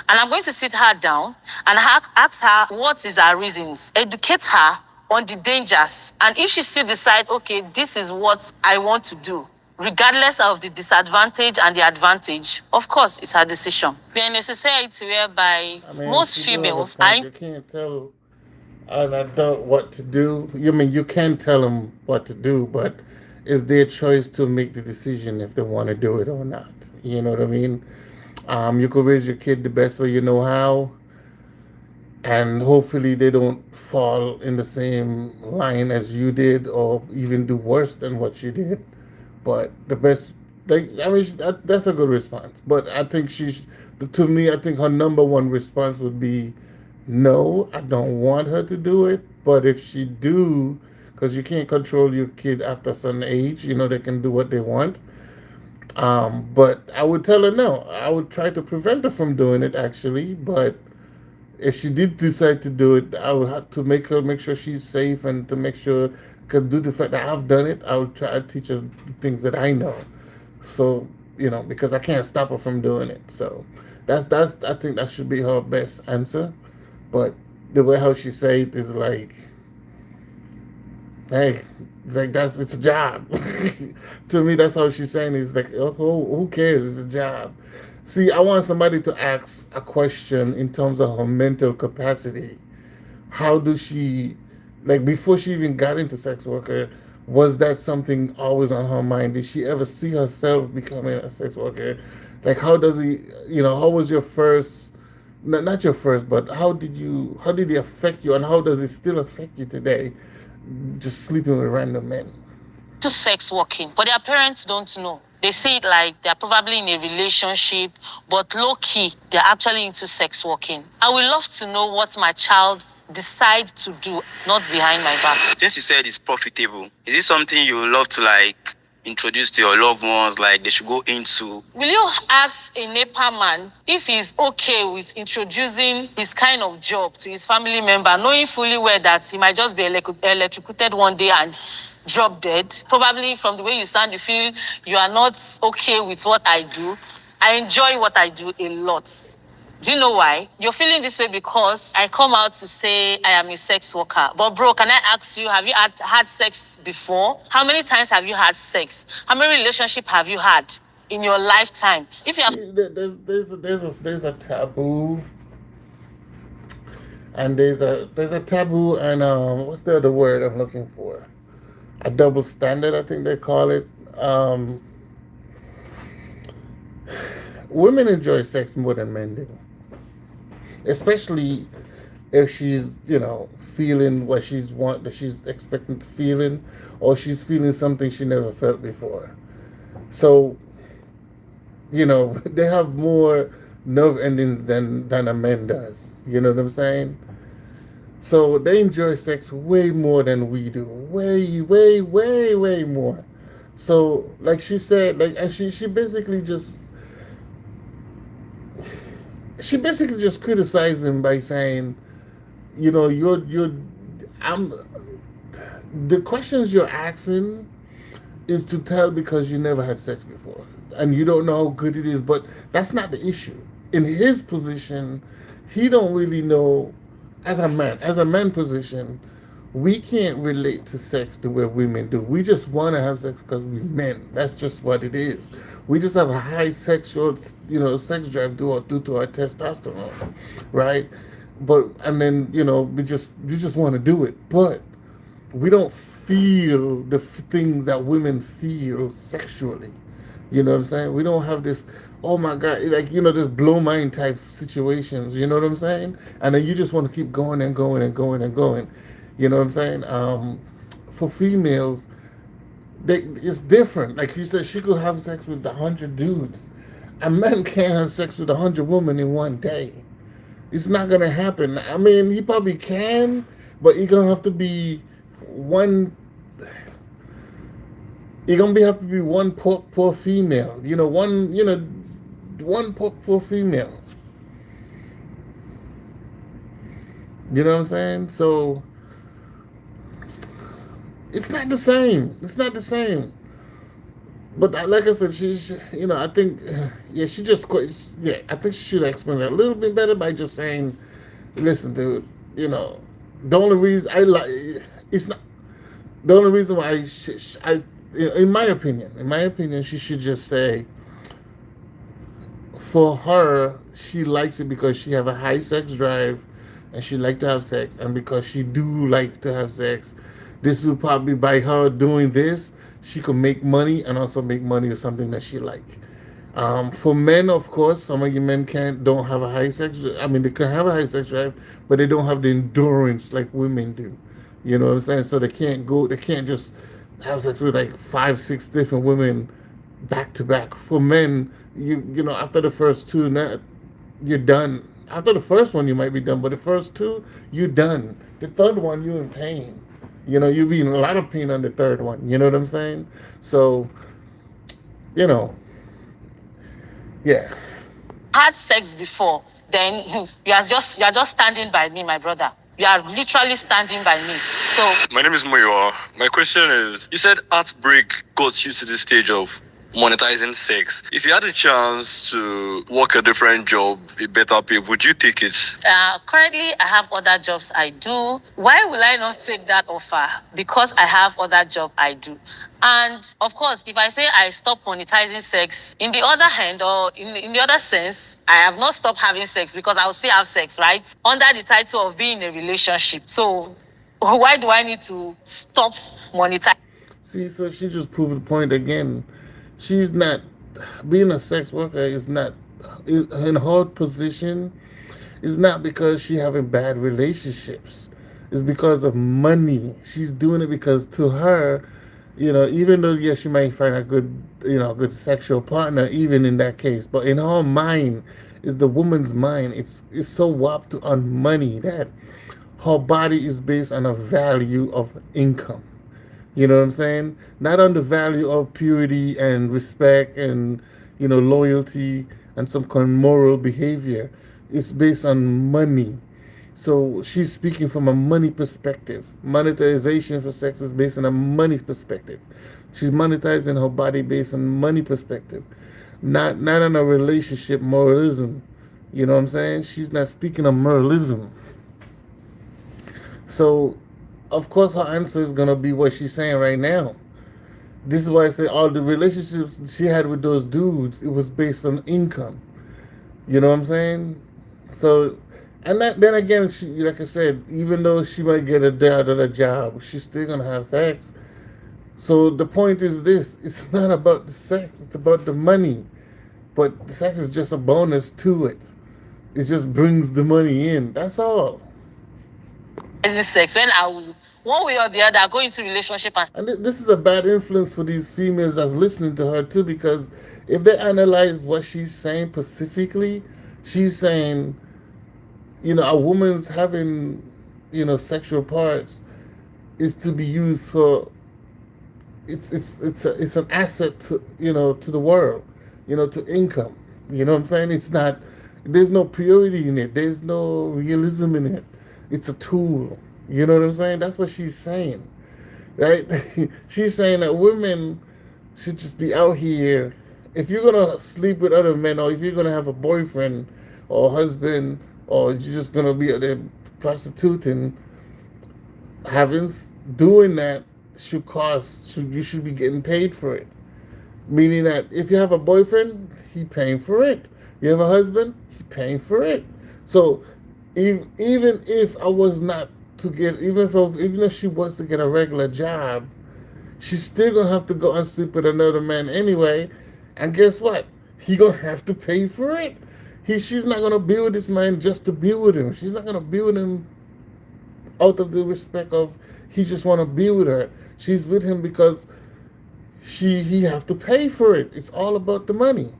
And I'm going to sit her down and ask her what is her reasons, educate her on the dangers. And if she still decide, okay, this is what I want to do, regardless of the disadvantage and the advantage, of course, it's her decision. We're in a society whereby I mean, most she do have a females are point. You can't tell an adult what to do. You mean you can tell them what to do, but it's their choice to make the decision if they want to do it or not. You know what I mean? You could raise your kid the best way you know how, and hopefully they don't fall in the same line as you did, or even do worse than what you did. But the best, like, I mean, that's a good response. But I think to me, I think her number one response would be, no, I don't want her to do it. But if she do, because you can't control your kid after a certain age, they can do what they want. But I would tell her no. I would try to prevent her from doing it, actually. But if she did decide to do it, I would have to make sure she's safe, and to make sure, because due to the fact that I've done it, I would try to teach her things that I know. So because I can't stop her from doing it. So that's I think that should be her best answer. But the way how she say it is like, hey, it's like it's a job. To me, that's how she's saying it. It's like, oh, who cares? It's a job. See, I want somebody to ask a question in terms of her mental capacity. How do she, like, before she even got into sex worker, was that something always on her mind? Did she ever see herself becoming a sex worker? Like, how does he, how was your first, not your first, but how did it affect you, and how does it still affect you today, just sleeping with random men? to sex working, but their parents don't know. They see it like they're probably in a relationship, but low key, they're actually into sex working. I would love to know what my child decide to do, not behind my back. Since you said it's profitable, is it something you would love to like introduce to your loved ones, like they should go into? Will you ask a NEPA man if he's okay with introducing his kind of job to his family member, knowing fully well that he might just be electrocuted one day and drop dead? Probably from the way you sound, you feel you are not okay with what I do. I enjoy what I do a lot. Do you know why? You're feeling this way because I come out to say I am a sex worker. But bro, can I ask you, have you had sex before? How many times have you had sex? How many relationships have you had in your lifetime? If you have See, there's a taboo, and there's a taboo, and what's the other word I'm looking for? A double standard, I think they call it. Um, Women enjoy sex more than men do, especially if she's feeling what that she's expecting to feeling, or she's feeling something she never felt before. So they have more nerve endings than a man does. You know what I'm saying? So they enjoy sex way more than we do. Way, way, way, way more. So like she said, like, and she basically just criticized him by saying, you're I'm the questions you're asking is to tell because you never had sex before and you don't know how good it is, but that's not the issue. In his position, he don't really know. As a man position, we can't relate to sex the way women do. We just want to have sex because we men. That's just what it is. We just have a high sexual, sex drive due to our testosterone, right? But and then we just want to do it, but we don't feel the things that women feel sexually. You know what I'm saying? We don't have this, oh my God, like, this blow mind type situations. You know what I'm saying? And then you just want to keep going and going and going and going. You know what I'm saying? For females, it's different. Like you said, she could have sex with 100 dudes. A man can't have sex with 100 women in one day. It's not gonna happen. I mean, he probably can, but you're gonna have to be one. You're gonna have to be one poor female. One poor female. You know what I'm saying? So it's not the same. It's not the same. But like I said, I think, yeah, she just quit. Yeah, I think she should explain it a little bit better by just saying, "Listen, dude, you know, the only reason I like it's not the only reason why in my opinion, she should just say, for her, she likes it because she have a high sex drive, and she like to have sex, and because she do like to have sex, this will probably by her doing this, she could make money and also make money with something that she like. For men, of course, some of you men can't don't have a high sex. I mean, they can have a high sex drive, but they don't have the endurance like women do. You know what I'm saying? So they can't go. They can't just have sex with like 5, 6 different women back to back. For men, after the first two, you're done. After the first one, you might be done, but the first two, you're done. The third one, you're in pain. You'll be in a lot of pain on the third one. You know what I'm saying? So, you know, yeah. Had sex before, then you are just standing by me, my brother. You are literally standing by me. So My name is Moyo. My question is, you said heartbreak got you to the stage of monetizing sex. If you had a chance to work a different job, a better pay, would you take it? currently, I have other jobs I do. Why will I not take that offer? Because I have other job I do. And of course, if I say I stop monetizing sex, in the other hand or in the other sense, I have not stopped having sex because I'll still have sex, right? Under the title of being in a relationship. So why do I need to stop monetizing? See, so she just proved the point again. She's not being a sex worker is not in her position. Is not because she having bad relationships. It's because of money. She's doing it because to her, even though yes, she might find a good sexual partner, even in that case, but in her mind, is the woman's mind. It's so warped on money that her body is based on a value of income. You know what I'm saying? Not on the value of purity and respect and loyalty and some kind of moral behavior. It's based on money. So she's speaking from a money perspective. Monetization for sex is based on a money perspective. She's monetizing her body based on money perspective, not on a relationship moralism. You know what I'm saying? She's not speaking of moralism. So, of course, her answer is gonna be what she's saying right now. This is why I say all the relationships she had with those dudes, it was based on income. You know what I'm saying? So, and then again, like I said, even though she might get a dad or a job, she's still gonna have sex. So the point is this: it's not about the sex; it's about the money. But the sex is just a bonus to it. It just brings the money in. That's all. Sex when I will one way or the other go into relationship and And this is a bad influence for these females that's listening to her too, because if they analyze what she's saying specifically, she's saying, a woman's having, sexual parts is to be used for. It's an asset to to the world, to income. You know what I'm saying? It's not. There's no purity in it. There's no realism in it. It's a tool. You know what I'm saying? That's what she's saying, right? She's saying that women should just be out here. If you're gonna sleep with other men, or if you're gonna have a boyfriend or husband, or you're just gonna be out there prostituting, having doing that should cost. You should be getting paid for it. Meaning that if you have a boyfriend, he paying for it. You have a husband, he paying for it. So even if I was not to get, even if she was to get a regular job, she's still gonna have to go and sleep with another man anyway. And guess what? He gonna have to pay for it. She's not gonna be with this man just to be with him. She's not gonna be with him out of the respect of he just wanna be with her. She's with him because he have to pay for it. It's all about the money.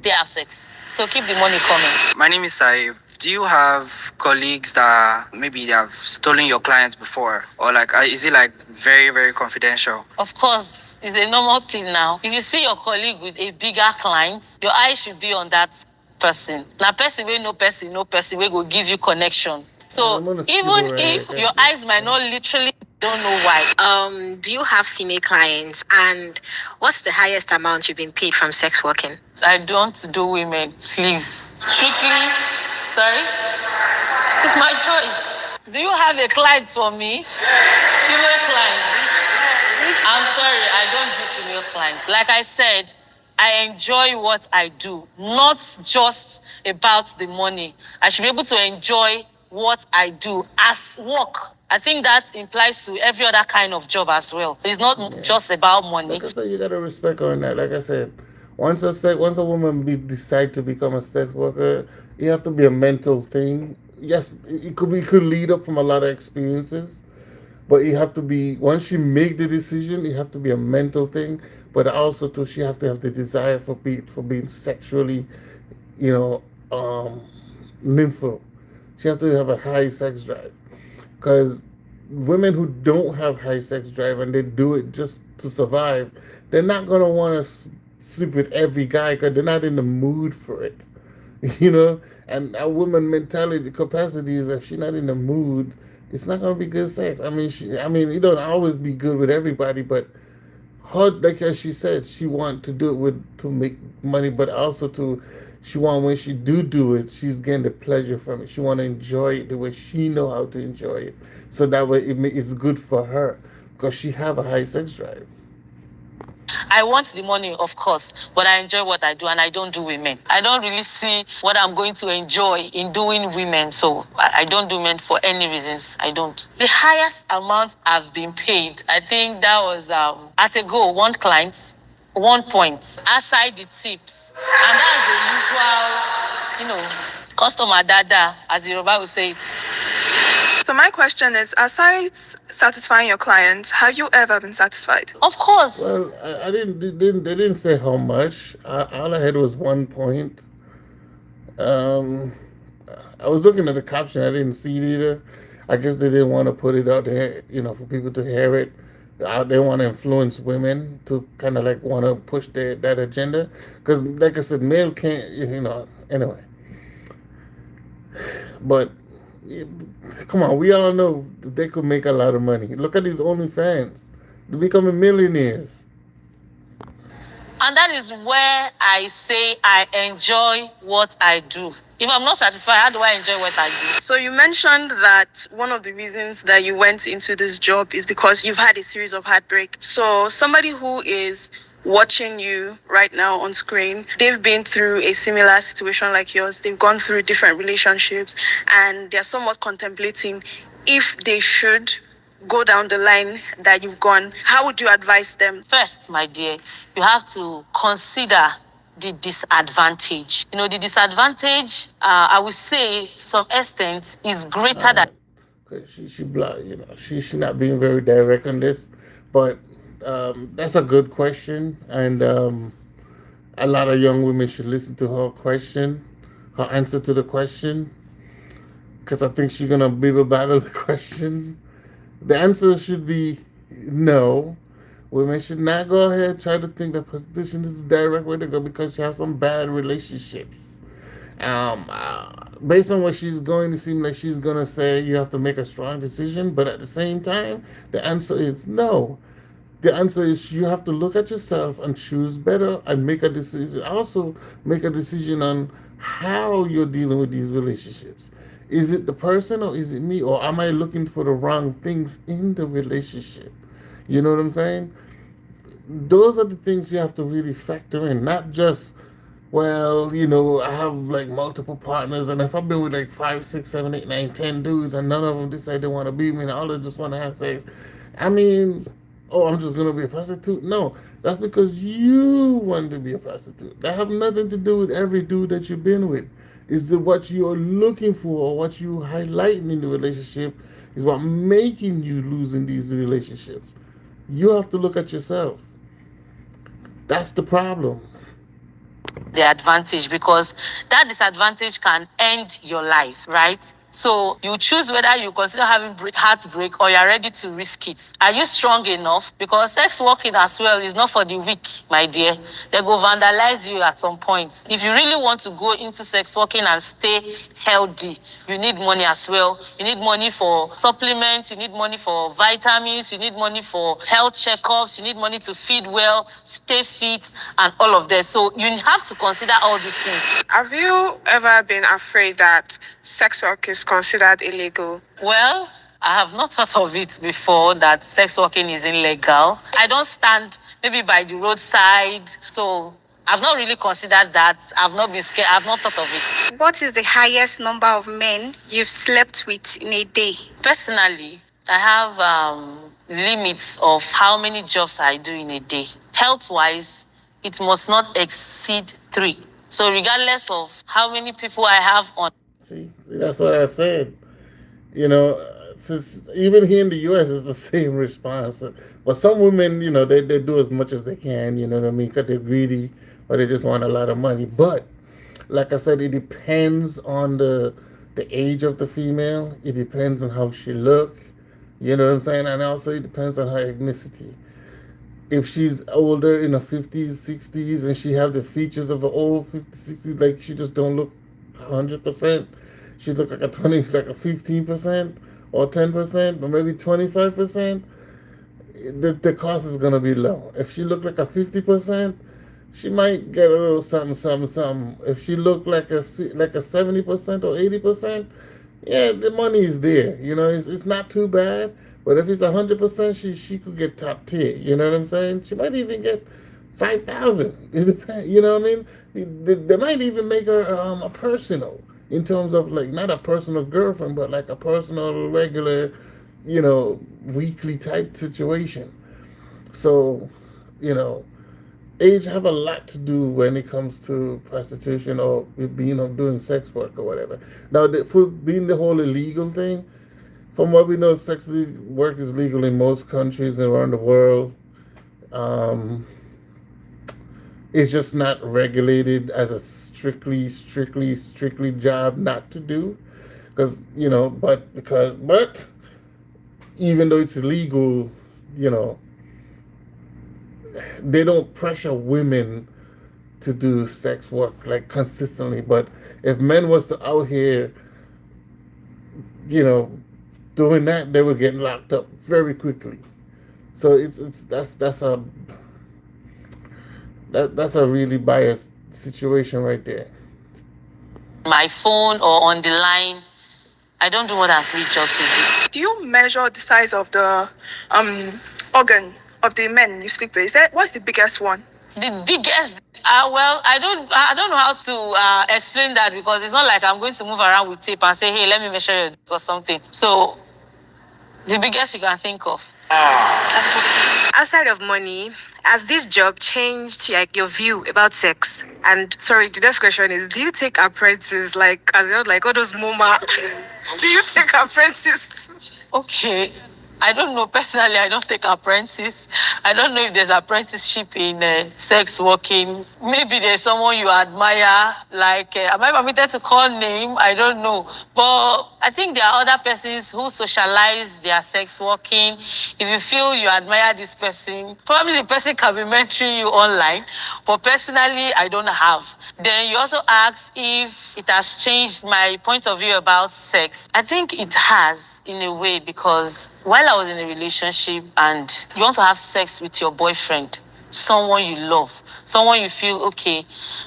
they have sex. So keep the money coming. My name is Saib. Do you have colleagues that maybe they have stolen your clients before, or like is it like very very confidential? Of course, it's a normal thing now. If you see your colleague with a bigger client, your eye should be on that person. Now, person will no person will go give you connection. And I'm So gonna skip even over if that. your eyes might not literally, don't know why. Do you have female clients? And what's the highest amount you've been paid from sex working? I don't do women, please. Strictly, sorry, it's my choice. Do you have a client for me? Female client? I'm sorry, I don't do female clients. Like I said, I enjoy what I do, not just about the money. I should be able to enjoy what I do as work. I think that implies to every other kind of job as well. It's not just about money. Like I said, you gotta respect her on that. Like I said, once a woman decide to become a sex worker, you have to be a mental thing. Yes, it could lead up from a lot of experiences, but you have to be once you make the decision, you have to be a mental thing. But also too, she have to have the desire for being sexually, you know, nympho. She have to have a high sex drive. Because women who don't have high sex drive and they do it just to survive, they're not gonna want to sleep with every guy because they're not in the mood for it, you know. And a woman mentality capacity is if she's not in the mood, it's not gonna be good sex. I mean, it don't always be good with everybody, but her, like as she said, she want to do it with to make money, but also to she want when she do it, she's getting the pleasure from it. She want to enjoy it the way she know how to enjoy it, so that way it's good for her because she have a high sex drive. I want the money, of course, but I enjoy what I do and I don't do women. I don't really see what I'm going to enjoy in doing women, so I don't do men for any reasons. I don't. The highest amount I've been paid, I think that was at a go, one client, 1 point, aside the tips. And that's the usual, customer dada, as the Yoruba would say it. So my question is, aside satisfying your clients, have you ever been satisfied? Of course. Well, I didn't, they didn't say how much. All I had was 1 point. Um, I was looking at the caption. I didn't see it either. I guess they didn't want to put it out there, for people to hear it. They want to influence women to kind of like want to push that agenda. Because, like I said, male can't, anyway. But come on, we all know that they could make a lot of money. Look at these OnlyFans; they're becoming millionaires. And that is where I say I enjoy what I do. If I'm not satisfied, how do I enjoy what I do? So you mentioned that one of the reasons that you went into this job is because you've had a series of heartbreak. So somebody who is watching you right now on screen, they've been through a similar situation like yours. They've gone through different relationships and they're somewhat contemplating if they should go down the line that you've gone. How would you advise them? First, my dear, you have to consider the disadvantage. The disadvantage, I would say, to some extent, is greater than. Cause she not being very direct on this, but that's a good question, and a lot of young women should listen to her answer to the question, because I think she's gonna bibble babble the question. The answer should be no. Women should not go ahead and try to think that prostitution is the direct way to go because she has some bad relationships. Based on what she's going to seem like she's going to say you have to make a strong decision, but at the same time, the answer is no. The answer is you have to look at yourself and choose better and make a decision. Also, make a decision on how you're dealing with these relationships. Is it the person or is it me? Or am I looking for the wrong things in the relationship? You know what I'm saying? Those are the things you have to really factor in, not just, well, I have like multiple partners, and if I've been with like 5, 6, 7, 8, 9, 10 dudes, and none of them decide they want to be me, and all they just want to have sex, I mean, oh, I'm just gonna be a prostitute? No, that's because you want to be a prostitute. That have nothing to do with every dude that you've been with. Is that what you're looking for, or what you highlighting in the relationship is what making you lose in these relationships. You have to look at yourself. That's the problem. the advantage, because that disadvantage can end your life, right? So you choose whether you consider having heartbreak or you're ready to risk it. Are you strong enough? Because sex working as well is not for the weak, my dear. They go vandalize you at some point. If you really want to go into sex working and stay healthy, you need money as well. You need money for supplements, you need money for vitamins, you need money for health checkups, you need money to feed well, stay fit, and all of that. So you have to consider all these things. Have you ever been afraid that sex work is considered illegal? Well, I have not thought of it before that sex working is illegal. I don't stand maybe by the roadside. So I've not really considered that. I've not been scared. I've not thought of it. What is the highest number of men you've slept with in a day? Personally, I have limits of how many jobs I do in a day. Health-wise, it must not exceed 3. So regardless of how many people I have on. See, that's what I said. You know, even here in the U.S., it's the same response. But some women, they do as much as they can. You know what I mean? Because they're greedy or they just want a lot of money. But like I said, it depends on the age of the female. It depends on how she look. You know what I'm saying? And also it depends on her ethnicity. If she's older in her 50s, 60s, and she have the features of an old 50s, 60s, like she just don't look 100%. She look like a 20, like a 15% or 10% or maybe 25%. The cost is gonna be low. If she look like a 50%, she might get a little something, something, something. If she look like a 70% or 80%, yeah, the money is there. It's not too bad. But if it's 100%, she could get top tier. You know what I'm saying? She might even get 5,000. It depends. You know what I mean? They might even make her a personal, in terms of like not a personal girlfriend, but like a personal regular, weekly type situation. So, you know, age have a lot to do when it comes to prostitution or being doing sex work or whatever. Now, for being the whole illegal thing, from what we know, sex work is legal in most countries around the world. Um, it's just not regulated as a strictly job not to do, because but even though it's illegal, you know, they don't pressure women to do sex work like consistently. But if men was to out here, you know, doing that, they were getting locked up very quickly. So that's a really biased situation right there. My phone or on the line, I don't do more than 3 jobs a day. Do you measure the size of the organ of the men you sleep with? What's the biggest one? The biggest, well, I don't know how to explain that, because it's not like I'm going to move around with tape and say, hey, let me measure your dick or something. So the biggest you can think of. Outside of money, has this job changed like your view about sex? And sorry, the next question is: do you take apprentices like all those MoMA? Do you take apprentices? Okay. I don't know. Personally, I don't take apprentice. I don't know if there's apprenticeship in sex working. Maybe there's someone you admire. Like, am I permitted to call name? I don't know. But I think there are other persons who socialize their sex working. If you feel you admire this person, probably the person can be mentoring you online. But personally, I don't have. Then you also ask if it has changed my point of view about sex. I think it has, in a way, because while I was in a relationship and you want to have sex with your boyfriend, someone you love, someone you feel, okay,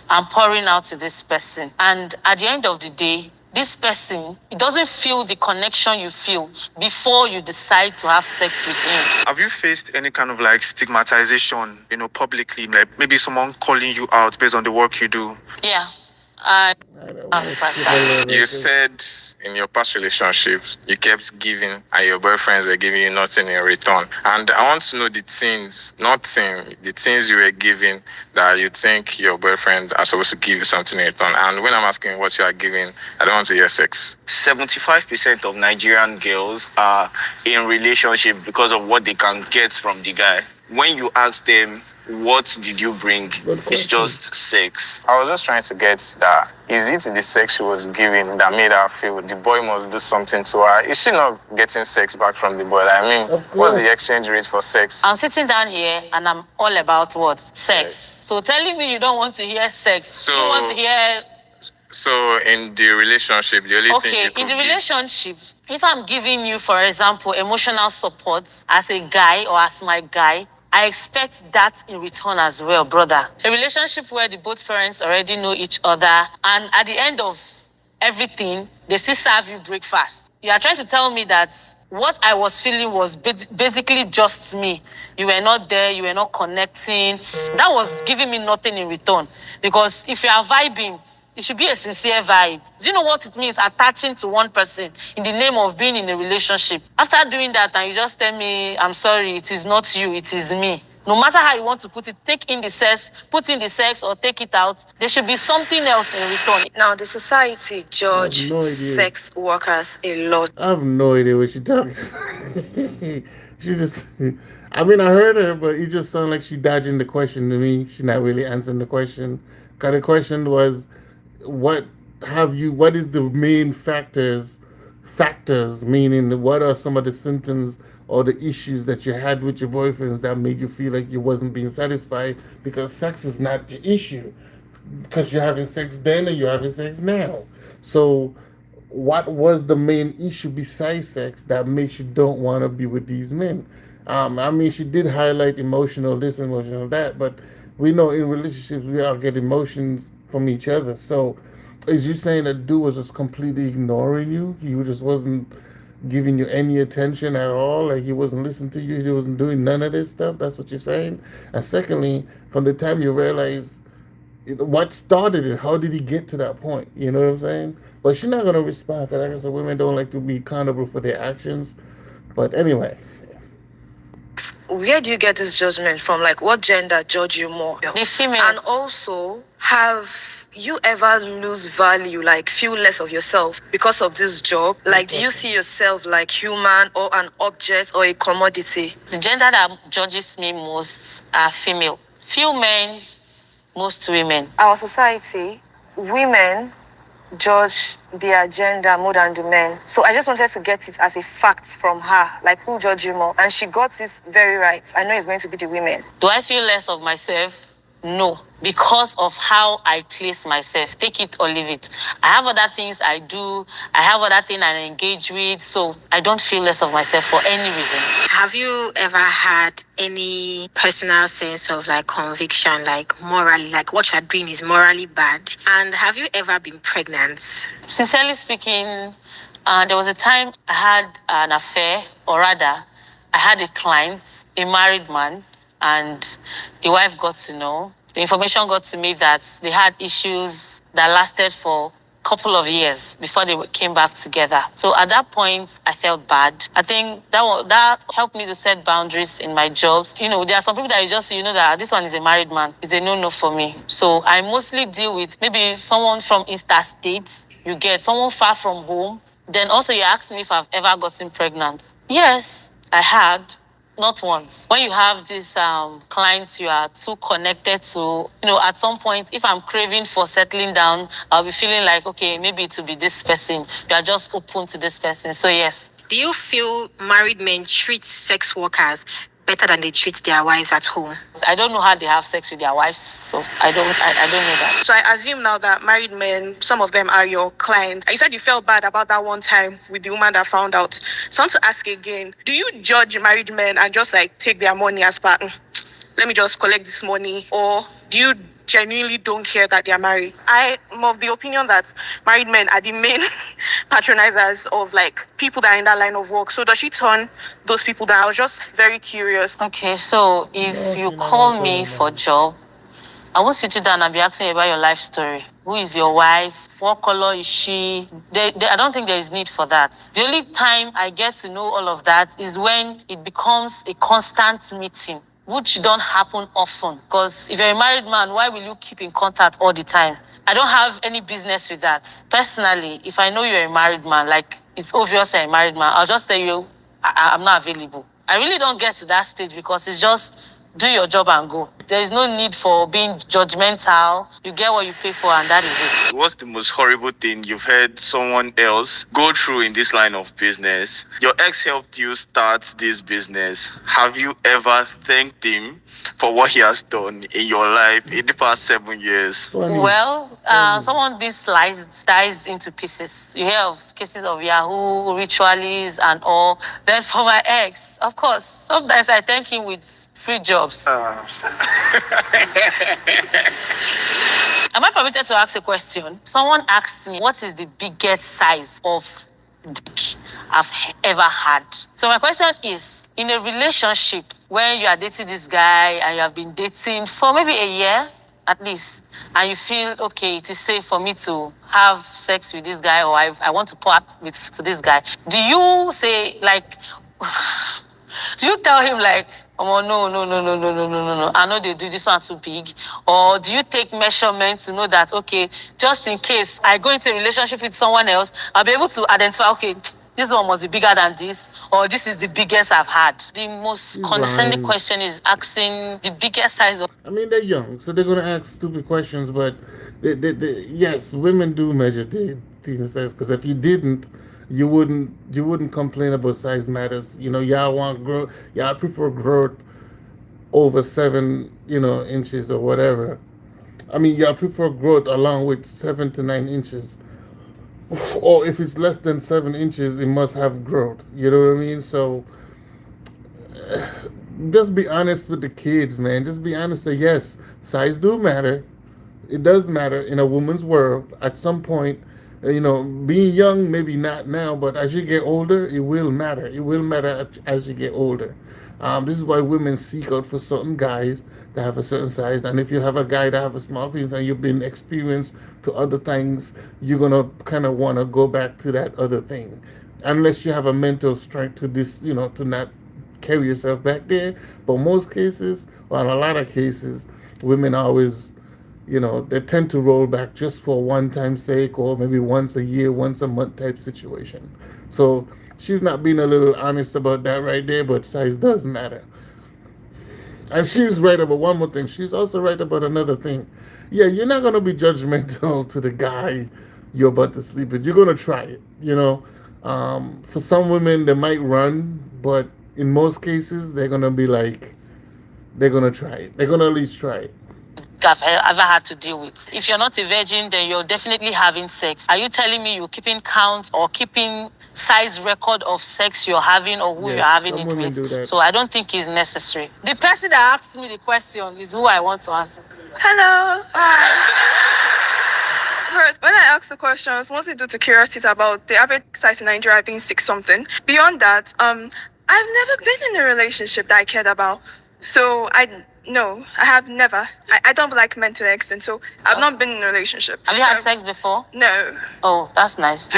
I'm pouring out to this person. And at the end of the day, this person, it doesn't feel the connection you feel before you decide to have sex with him. Have you faced any kind of like stigmatization, publicly, like maybe someone calling you out based on the work you do? Yeah. You said in your past relationships, you kept giving and your boyfriends were giving you nothing in return. And I want to know the things you were giving that you think your boyfriend are supposed to give you something in return. And when I'm asking what you are giving, I don't want to hear sex. 75% of Nigerian girls are in relationship because of what they can get from the guy. When you ask them, what did you bring? Good It's question. just sex. I was just trying to get that. Is it the sex she was giving that made her feel the boy must do something to her? Is she not getting sex back from the boy? I mean, Of what's the course. exchange rate for sex? I'm sitting down here and I'm all about what? Sex. So telling me you don't want to hear sex, you want to hear. So in the relationship, the only thing Okay, you in could the give. relationship, if I'm giving you, for example, emotional support as a guy or as my guy, I expect that in return as well, brother. A relationship where the both parents already know each other, and at the end of everything, they still serve you breakfast. You are trying to tell me that what I was feeling was basically just me. You were not there, you were not connecting. That was giving me nothing in return. Because if you are vibing, it should be a sincere vibe. Do you know what it means attaching to one person in the name of being in a relationship? After doing that, and you just tell me, I'm sorry, it is not you, it is me. No matter how you want to put it, take in the sex, put in the sex or take it out, there should be something else in return. Now, the society judge no idea. sex workers a lot. I have no idea what she talking. She just. I mean, I heard her, but it just sounded like she dodging the question to me. She's not really answering the question. Cause the question was, what what is the main factors meaning what are some of the symptoms or the issues that you had with your boyfriends that made you feel like you wasn't being satisfied because sex is not the issue because you're having sex then and you're having sex now. So what was the main issue besides sex that makes you don't want to be with these men? I mean, she did highlight emotional this, emotional that, but we know in relationships we all get emotions from each other. So, is you saying that dude was just completely ignoring you? He just wasn't giving you any attention at all? Like he wasn't listening to you? He wasn't doing none of this stuff? That's what you're saying? And secondly, from the time you realize what started it? How did he get to that point? You know what I'm saying? But she's not gonna respond because, like I said, women don't like to be accountable for their actions. But anyway, Where do you get this judgment from? Like, what gender judge you more? The female. And also, have you ever lose value, like feel less of yourself because of this job? Like, do you see yourself like human or an object or a commodity? The gender that judges me most are female. Few men, most women. Our society, women judge their gender more than the men. So I just wanted to get it as a fact from her, like who judge you more? And she got it very right. I know it's going to be the women. Do I feel less of myself? No, because of how I place myself. Take it or leave it. I have other things I do. I have other things I engage with. So I don't feel less of myself for any reason. Have you ever had any personal sense of like conviction, like morally, like what you're doing is morally bad? And have you ever been pregnant? Sincerely speaking, there was a time I had an affair, or rather, I had a client, a married man, and the wife got to know. The information got to me that they had issues that lasted for a couple of years before they came back together. So at that point, I felt bad. I think that helped me to set boundaries in my jobs. You know, there are some people that you just see, you know that this one is a married man. It's a no-no for me. So I mostly deal with maybe someone from interstate, you get someone far from home. Then also you asked me if I've ever gotten pregnant. Yes, I had. Not once. When you have these clients you are too connected to, you know, at some point, if I'm craving for settling down, I'll be feeling like, okay, maybe it will be this person. You are just open to this person. So yes. Do you feel married men treat sex workers better than they treat their wives at home? I don't know how they have sex with their wives, so I don't know that. So I assume now that married men, some of them are your client. You said you felt bad about that one time with the woman that found out. So I want to ask again, do you judge married men and just like take their money as part, let me just collect this money? Or do you genuinely don't care that they're married? I am of the opinion that married men are the main patronizers of like people that are in that line of work. So does she turn those people down? I was just very curious. Okay, so if you call me for job, I won't sit you down and be asking you about your life story. Who is your wife? What color is she? I don't think there is need for that. The only time I get to know all of that is when it becomes a constant meeting, which don't happen often. Because if you're a married man, why will you keep in contact all the time? I don't have any business with that. Personally, if I know you're a married man, like it's obvious you're a married man, I'll just tell you I'm not available. I really don't get to that stage because it's just do your job and go. There is no need for being judgmental. You get what you pay for, and that is it. What's the most horrible thing you've heard someone else go through in this line of business? Your ex helped you start this business. Have you ever thanked him for what he has done in your life in the past 7 years? Funny. Well, someone being diced into pieces. You hear of cases of Yahoo, ritualists, and all. Then for my ex, of course, sometimes I thank him with free jobs. Am I permitted to ask a question? Someone asked me, what is the biggest size of dick I've ever had? So my question is, in a relationship, when you are dating this guy and you have been dating for maybe a year at least, and you feel, okay, it is safe for me to have sex with this guy, or I want to part to this guy, do you say, like, do you tell him like, oh no, no, no, no, no, no, no, no, no, I know they do this one too big? Or do you take measurements to know that, okay, just in case I go into a relationship with someone else, I'll be able to identify, okay, this one must be bigger than this, or this is the biggest I've had? The most condescending question is asking the biggest size of. I mean, they're young, so they're gonna ask stupid questions. But yes, women do measure the size. Because if you didn't, you wouldn't complain about size matters. Y'all want growth. Y'all prefer growth over 7 inches or whatever. I mean, y'all prefer growth along with 7 to 9 inches. Or if it's less than 7 inches, it must have growth. You know what I mean? So just be honest with the kids, man. Just be honest. Say yes, size do matter. It does matter in a woman's world. At some point, being young, maybe not now, but as you get older, it will matter. It will matter as you get older. This is why women seek out for certain guys that have a certain size. And if you have a guy that have a small penis and you've been experienced to other things, you're gonna kind of want to go back to that other thing, unless you have a mental strength to to not carry yourself back there. But most cases, or in a lot of cases, women always, they tend to roll back just for one time sake, or maybe once a year, once a month type situation. So she's not being a little honest about that right there, but size does matter. And she's right about one more thing. She's also right about another thing. Yeah, you're not gonna be judgmental to the guy you're about to sleep with. You're gonna try it. For some women, they might run, but in most cases, they're gonna be like, they're gonna try it. They're gonna at least try it. I've ever had to deal with. If you're not a virgin, then you're definitely having sex. Are you telling me you're keeping count or keeping size record of sex you're having or who Yes, you're having some it women do with? that. So I don't think it's necessary. The person that asked me the question is who I want to answer. Hello. First, when I asked the questions, mostly due to curiosity about the average size in Nigeria being 6 something. Beyond that, I've never been in a relationship that I cared about. So no, I have never. I don't like men to the extent, so I've not been in a relationship. Have you had sex before? No. Oh, that's nice.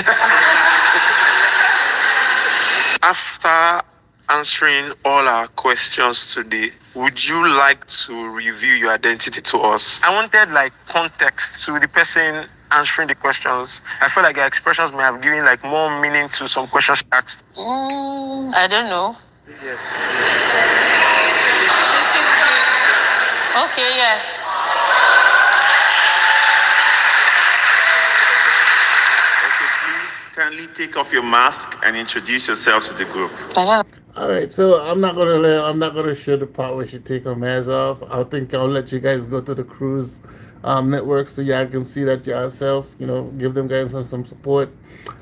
After answering all our questions today, would you like to reveal your identity to us? I wanted like context to the person answering the questions. I feel like your expressions may have given like more meaning to some questions asked. I don't know. Yes. Okay, yes. Okay, please kindly take off your mask and introduce yourself to the group. I All right, so I'm not gonna show the part where she take her mask off. I think I'll let you guys go to the cruise network so y'all can see that yourself. Give them guys some support.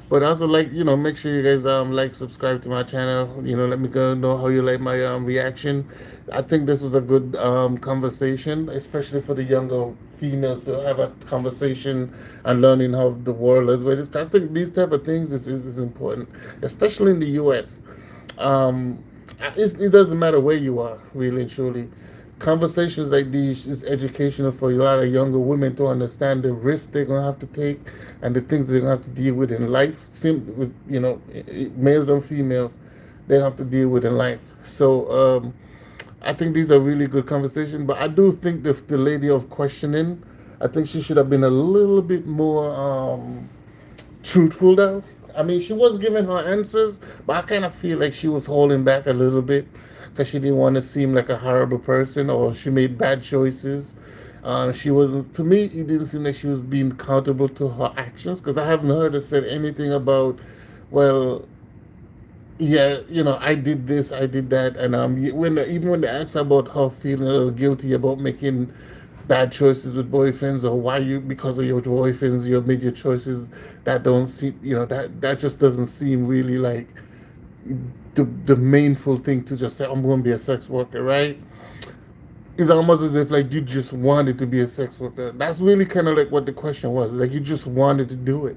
But also, like, make sure you guys like, subscribe to my channel. Let me go know how you like my reaction. I think this was a good conversation, especially for the younger females to have a conversation and learning how the world is. I think these type of things is important, especially in the U.S. It doesn't matter where you are, really and truly. Conversations like these is educational for a lot of younger women to understand the risks they're gonna have to take and the things they're gonna have to deal with in life. With males and females, they have to deal with in life. So I think these are really good conversations. But I do think the lady of questioning, I think she should have been a little bit more truthful though. I mean, she was giving her answers, but I kind of feel like she was holding back a little bit. because she didn't want to seem like a horrible person or she made bad choices. She wasn't. To me, it didn't seem like she was being accountable to her actions because I haven't heard her said anything about, well, yeah, I did this, I did that, and when even when they asked her about her feeling a little guilty about making bad choices with boyfriends or why you because of your boyfriends you have made your choices that don't see that just doesn't seem really like the mainful thing to just say I'm going to be a sex worker, right? It's almost as if like you just wanted to be a sex worker. That's really kind of like what the question was. Like you just wanted to do it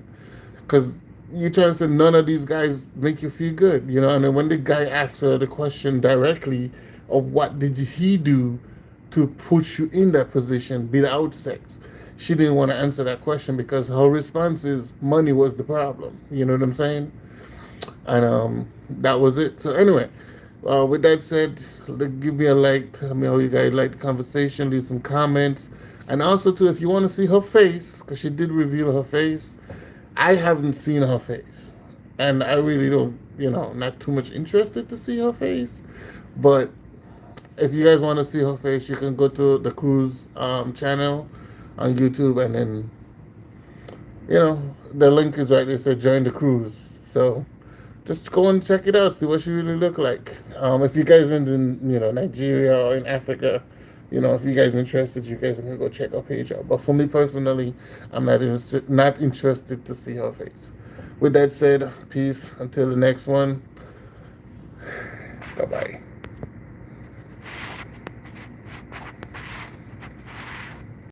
because you're trying to say none of these guys make you feel good, And then when the guy asks her the question directly of what did he do to put you in that position without sex, she didn't want to answer that question because her response is money was the problem. You know what I'm saying? And that was it. So anyway, with that said, give me a like. Tell me how you guys like the conversation. Leave some comments, and also too, if you want to see her face, because she did reveal her face. I haven't seen her face, and I really don't, not too much interested to see her face. But if you guys want to see her face, you can go to the cruise channel on YouTube, and then the link is right there. It says join the cruise. So just go and check it out, see what she really look like. If you guys in Nigeria or in Africa, if you guys interested, you guys can go check her page out. But for me personally, I'm not interested to see her face. With that said, peace until the next one. Bye bye.